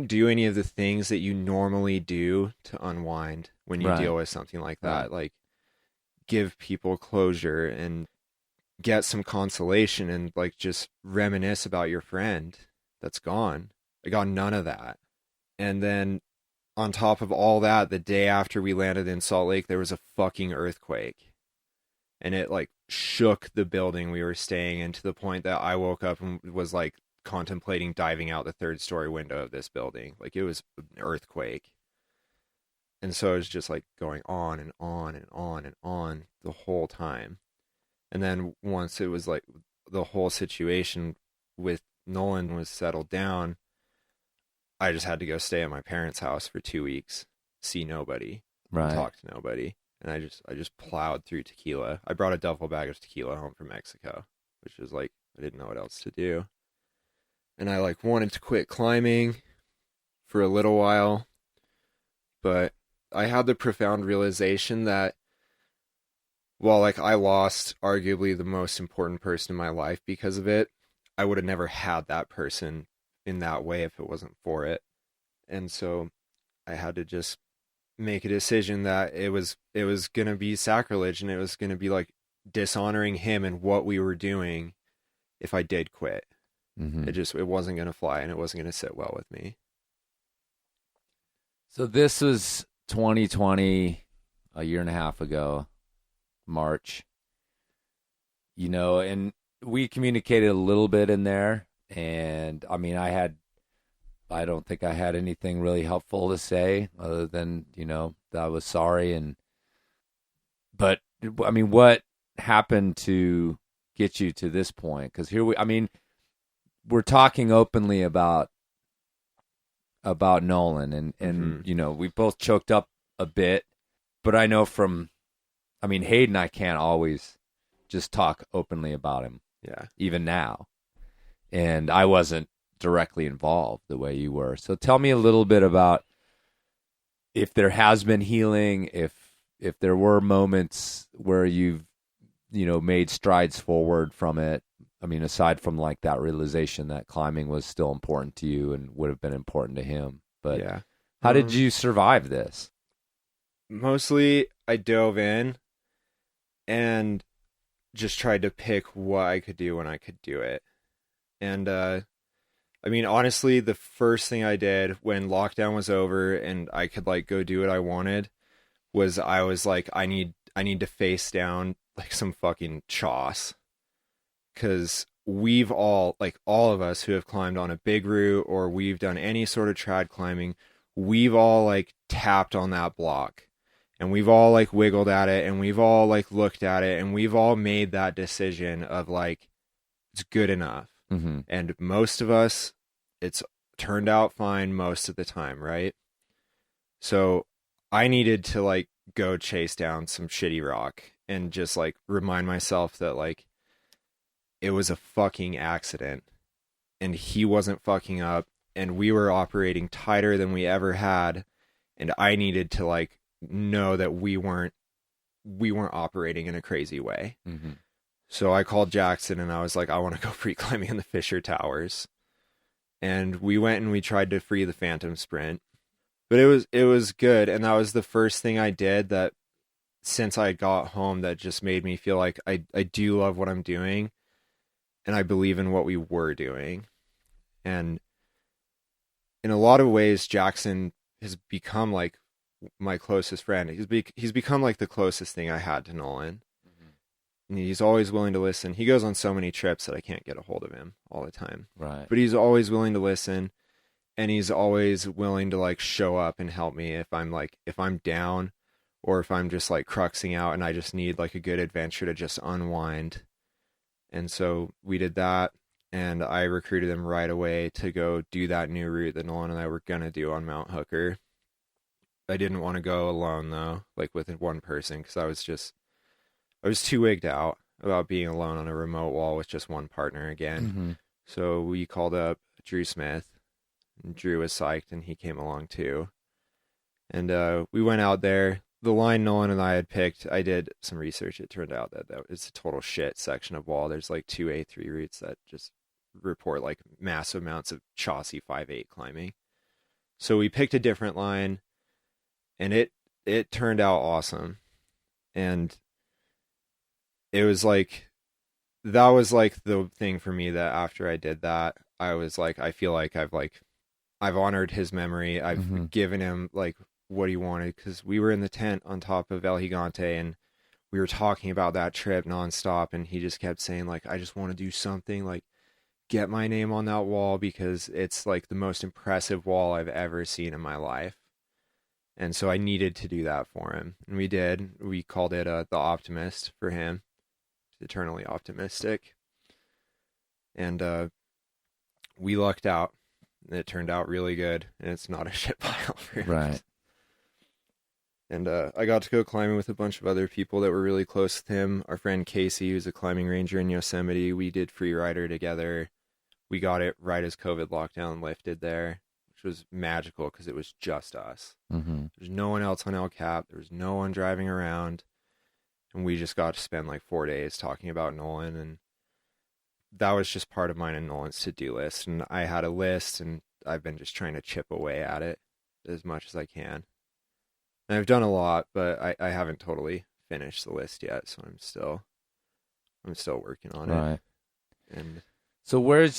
do any of the things that you normally do to unwind when you deal with something like that. Like give people closure and get some consolation and like just reminisce about your friend that's gone. I got none of that. And then on top of all that, the day after we landed in Salt Lake, there was a fucking earthquake. And it like shook the building we were staying in to the point that I woke up and was like contemplating diving out the 3rd story window of this building. Like it was an earthquake. And so it was just like going on and on and on and on the whole time. And then once it was like the whole situation with Nolan was settled down, I just had to go stay at my parents' house for 2 weeks, see nobody, talk to nobody. And I just plowed through tequila. I brought a duffel bag of tequila home from Mexico, which was like, I didn't know what else to do. And I like wanted to quit climbing for a little while, but I had the profound realization that while like I lost arguably the most important person in my life because of it, I would have never had that person in that way if it wasn't for it. And so I had to just make a decision that it was going to be sacrilege and it was going to be like dishonoring him and what we were doing if I did quit. Mm-hmm. It wasn't going to fly and it wasn't going to sit well with me. So this was 2020, a year and a half ago, March, and we communicated a little bit in there. And I mean, I don't think I had anything really helpful to say other than, that I was sorry. But I mean, what happened to get you to this point? Because we're talking openly about Nolan and mm-hmm. We both choked up a bit, but I know Hayden, I can't always just talk openly about him. Yeah. Even now. And I wasn't directly involved the way you were. So tell me a little bit about if there has been healing, if there were moments where you've, made strides forward from it. I mean, aside from like that realization that climbing was still important to you and would have been important to him. But yeah. How did you survive this? Mostly I dove in and just tried to pick what I could do when I could do it. And, I mean, honestly, the first thing I did when lockdown was over and I could like go do what I wanted was I was like, I need to face down like some fucking choss. 'Cause we've all of us who have climbed on a big route or we've done any sort of trad climbing, we've all like tapped on that block and we've all like wiggled at it and we've all like looked at it and we've all made that decision of like, it's good enough. Mm-hmm. And most of us, it's turned out fine most of the time, right? So I needed to like go chase down some shitty rock and just like remind myself that like it was a fucking accident and he wasn't fucking up and we were operating tighter than we ever had, and I needed to like know that we weren't operating in a crazy way. Mm-hmm. So I called Jackson and I was like, I want to go free climbing in the Fisher Towers. And we went and we tried to free the Phantom Sprint. But it was good, and that was the first thing I did that since I got home that just made me feel like I do love what I'm doing and I believe in what we were doing. And in a lot of ways, Jackson has become like my closest friend. He's become like the closest thing I had to Nolan. And he's always willing to listen. He goes on so many trips that I can't get a hold of him all the time. Right. But he's always willing to listen, and he's always willing to like show up and help me if I'm down or if I'm just like cruxing out and I just need like a good adventure to just unwind. And so we did that, and I recruited him right away to go do that new route that Nolan and I were going to do on Mount Hooker. I didn't want to go alone though, like with one person, because I was too wigged out about being alone on a remote wall with just one partner again. Mm-hmm. So we called up Drew Smith, and Drew was psyched and he came along too. And we went out there. The line Nolan and I had picked, I did some research. It turned out that it's a total shit section of wall. There's like 2 A3 routes that just report like massive amounts of chassis 5/8 climbing. So we picked a different line, and it turned out awesome. And it was like, that was like the thing for me that after I did that, I was like, I feel like I've honored his memory. I've given him like what he wanted, because we were in the tent on top of El Gigante and we were talking about that trip nonstop, and he just kept saying like, I just want to do something, like get my name on that wall because it's like the most impressive wall I've ever seen in my life. And so I needed to do that for him, and we did. We called it the Optimist for him. Eternally optimistic. And we lucked out. It turned out really good, and it's not a shit pile for him. Right. And I got to go climbing with a bunch of other people that were really close with him. Our friend Casey, who's a climbing ranger in Yosemite, we did Freerider together. We got it right as COVID lockdown lifted there, which was magical because it was just us. Mm-hmm. There's no one else on El Cap. There was no one driving around. And we just got to spend like 4 days talking about Nolan, and that was just part of mine and Nolan's to-do list. And I had a list, and I've been just trying to chip away at it as much as I can. And I've done a lot, but I haven't totally finished the list yet, so I'm still working on it. Right. And so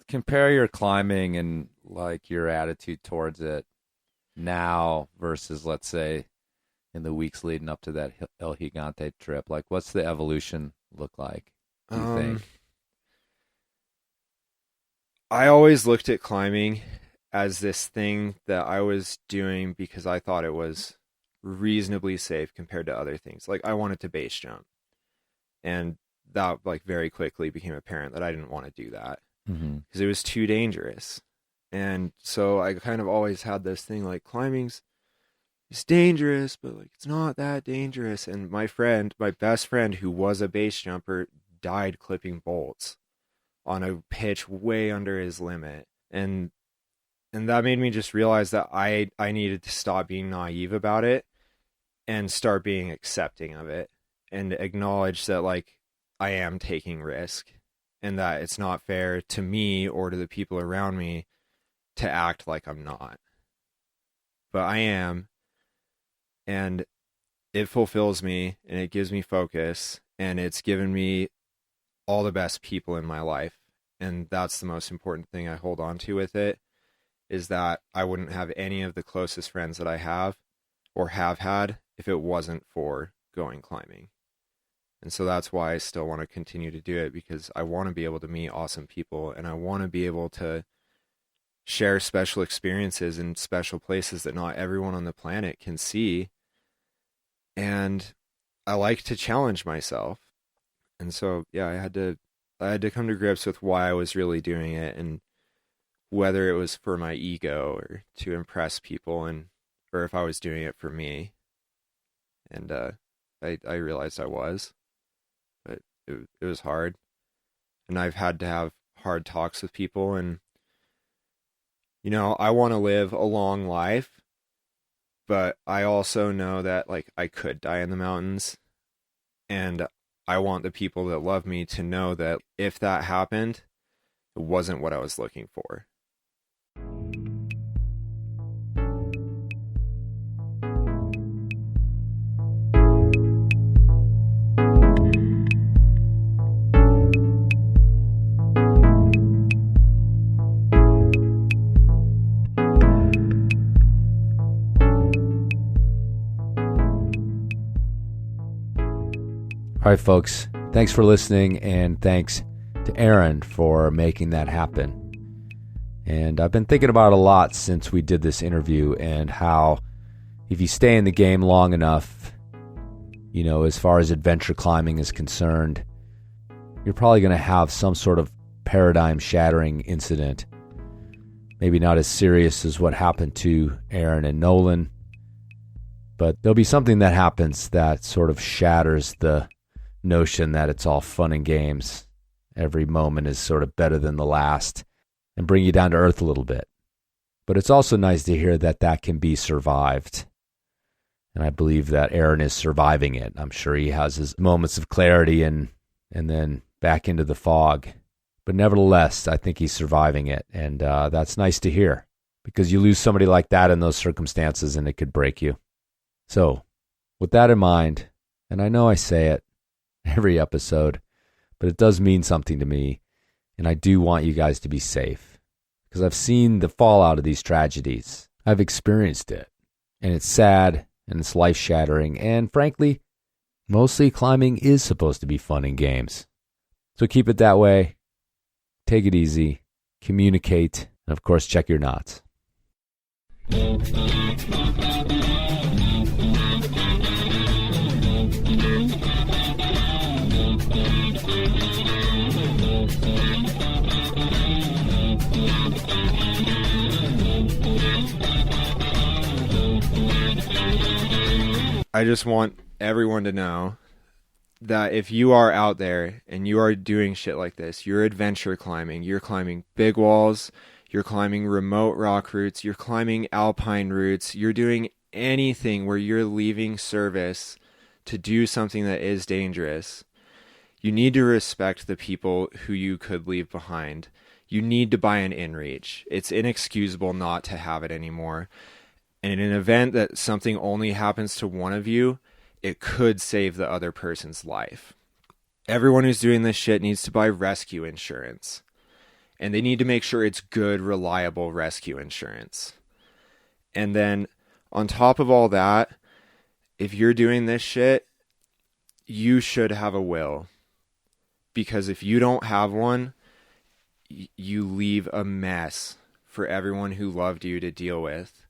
compare your climbing and like your attitude towards it now versus, let's say, in the weeks leading up to that El Gigante trip. Like, what's the evolution look like, do you think? I always looked at climbing as this thing that I was doing because I thought it was reasonably safe compared to other things. Like, I wanted to base jump, and that like very quickly became apparent that I didn't want to do that because it was too dangerous. And so I kind of always had this thing like, climbing's it's dangerous, but like it's not that dangerous. And my best friend, who was a base jumper, died clipping bolts on a pitch way under his limit. And And that made me just realize that I needed to stop being naive about it and start being accepting of it and acknowledge that, like, I am taking risk and that it's not fair to me or to the people around me to act like I'm not. But I am, and it fulfills me and it gives me focus and it's given me all the best people in my life. And that's the most important thing I hold on to with it, is that I wouldn't have any of the closest friends that I have or have had if it wasn't for going climbing. And so that's why I still want to continue to do it, because I want to be able to meet awesome people and I want to be able to share special experiences in special places that not everyone on the planet can see. And I like to challenge myself. And so, yeah, I had to come to grips with why I was really doing it, and whether it was for my ego or to impress people, or if I was doing it for me. And I realized I was, but it was hard. And I've had to have hard talks with people, and you know, I want to live a long life, but I also know that, like, I could die in the mountains, and I want the people that love me to know that if that happened, it wasn't what I was looking for. All right, folks, thanks for listening, and thanks to Aaron for making that happen. And I've been thinking about it a lot since we did this interview, and how if you stay in the game long enough, you know, as far as adventure climbing is concerned, you're probably going to have some sort of paradigm-shattering incident. Maybe not as serious as what happened to Aaron and Nolan, but there'll be something that happens that sort of shatters the notion that it's all fun and games. Every moment is sort of better than the last, and bring you down to earth a little bit. But it's also nice to hear that that can be survived. And I believe that Aaron is surviving it. I'm sure he has his moments of clarity and then back into the fog. But nevertheless, I think he's surviving it. And that's nice to hear, because you lose somebody like that in those circumstances and it could break you. So with that in mind, and I know I say it every episode, but it does mean something to me, and I do want you guys to be safe, because I've seen the fallout of these tragedies. I've experienced it, and it's sad, and it's life-shattering, and frankly, mostly climbing is supposed to be fun and games. So keep it that way, take it easy, communicate, and of course, check your knots. I just want everyone to know that if you are out there and you are doing shit like this, you're adventure climbing, you're climbing big walls, you're climbing remote rock routes, you're climbing alpine routes, you're doing anything where you're leaving service to do something that is dangerous, you need to respect the people who you could leave behind. You need to buy an inReach. It's inexcusable not to have it anymore. And in an event that something only happens to one of you, it could save the other person's life. Everyone who's doing this shit needs to buy rescue insurance. And they need to make sure it's good, reliable rescue insurance. And then on top of all that, if you're doing this shit, you should have a will. Because if you don't have one, you leave a mess for everyone who loved you to deal with.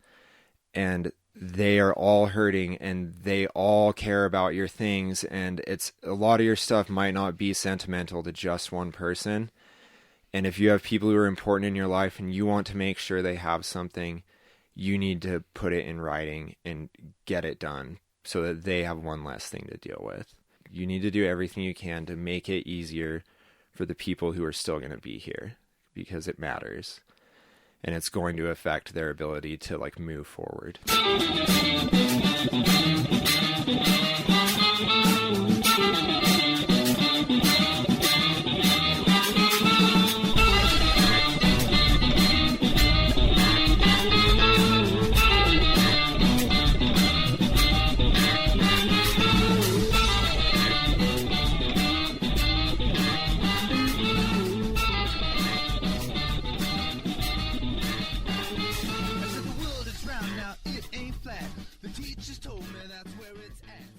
And they are all hurting, and they all care about your things, and it's a lot of your stuff might not be sentimental to just one person. And if you have people who are important in your life and you want to make sure they have something, you need to put it in writing and get it done so that they have one less thing to deal with. You need to do everything you can to make it easier for the people who are still going to be here, because it matters. and it's going to affect their ability to like move forward. The teachers told me that's where it's at.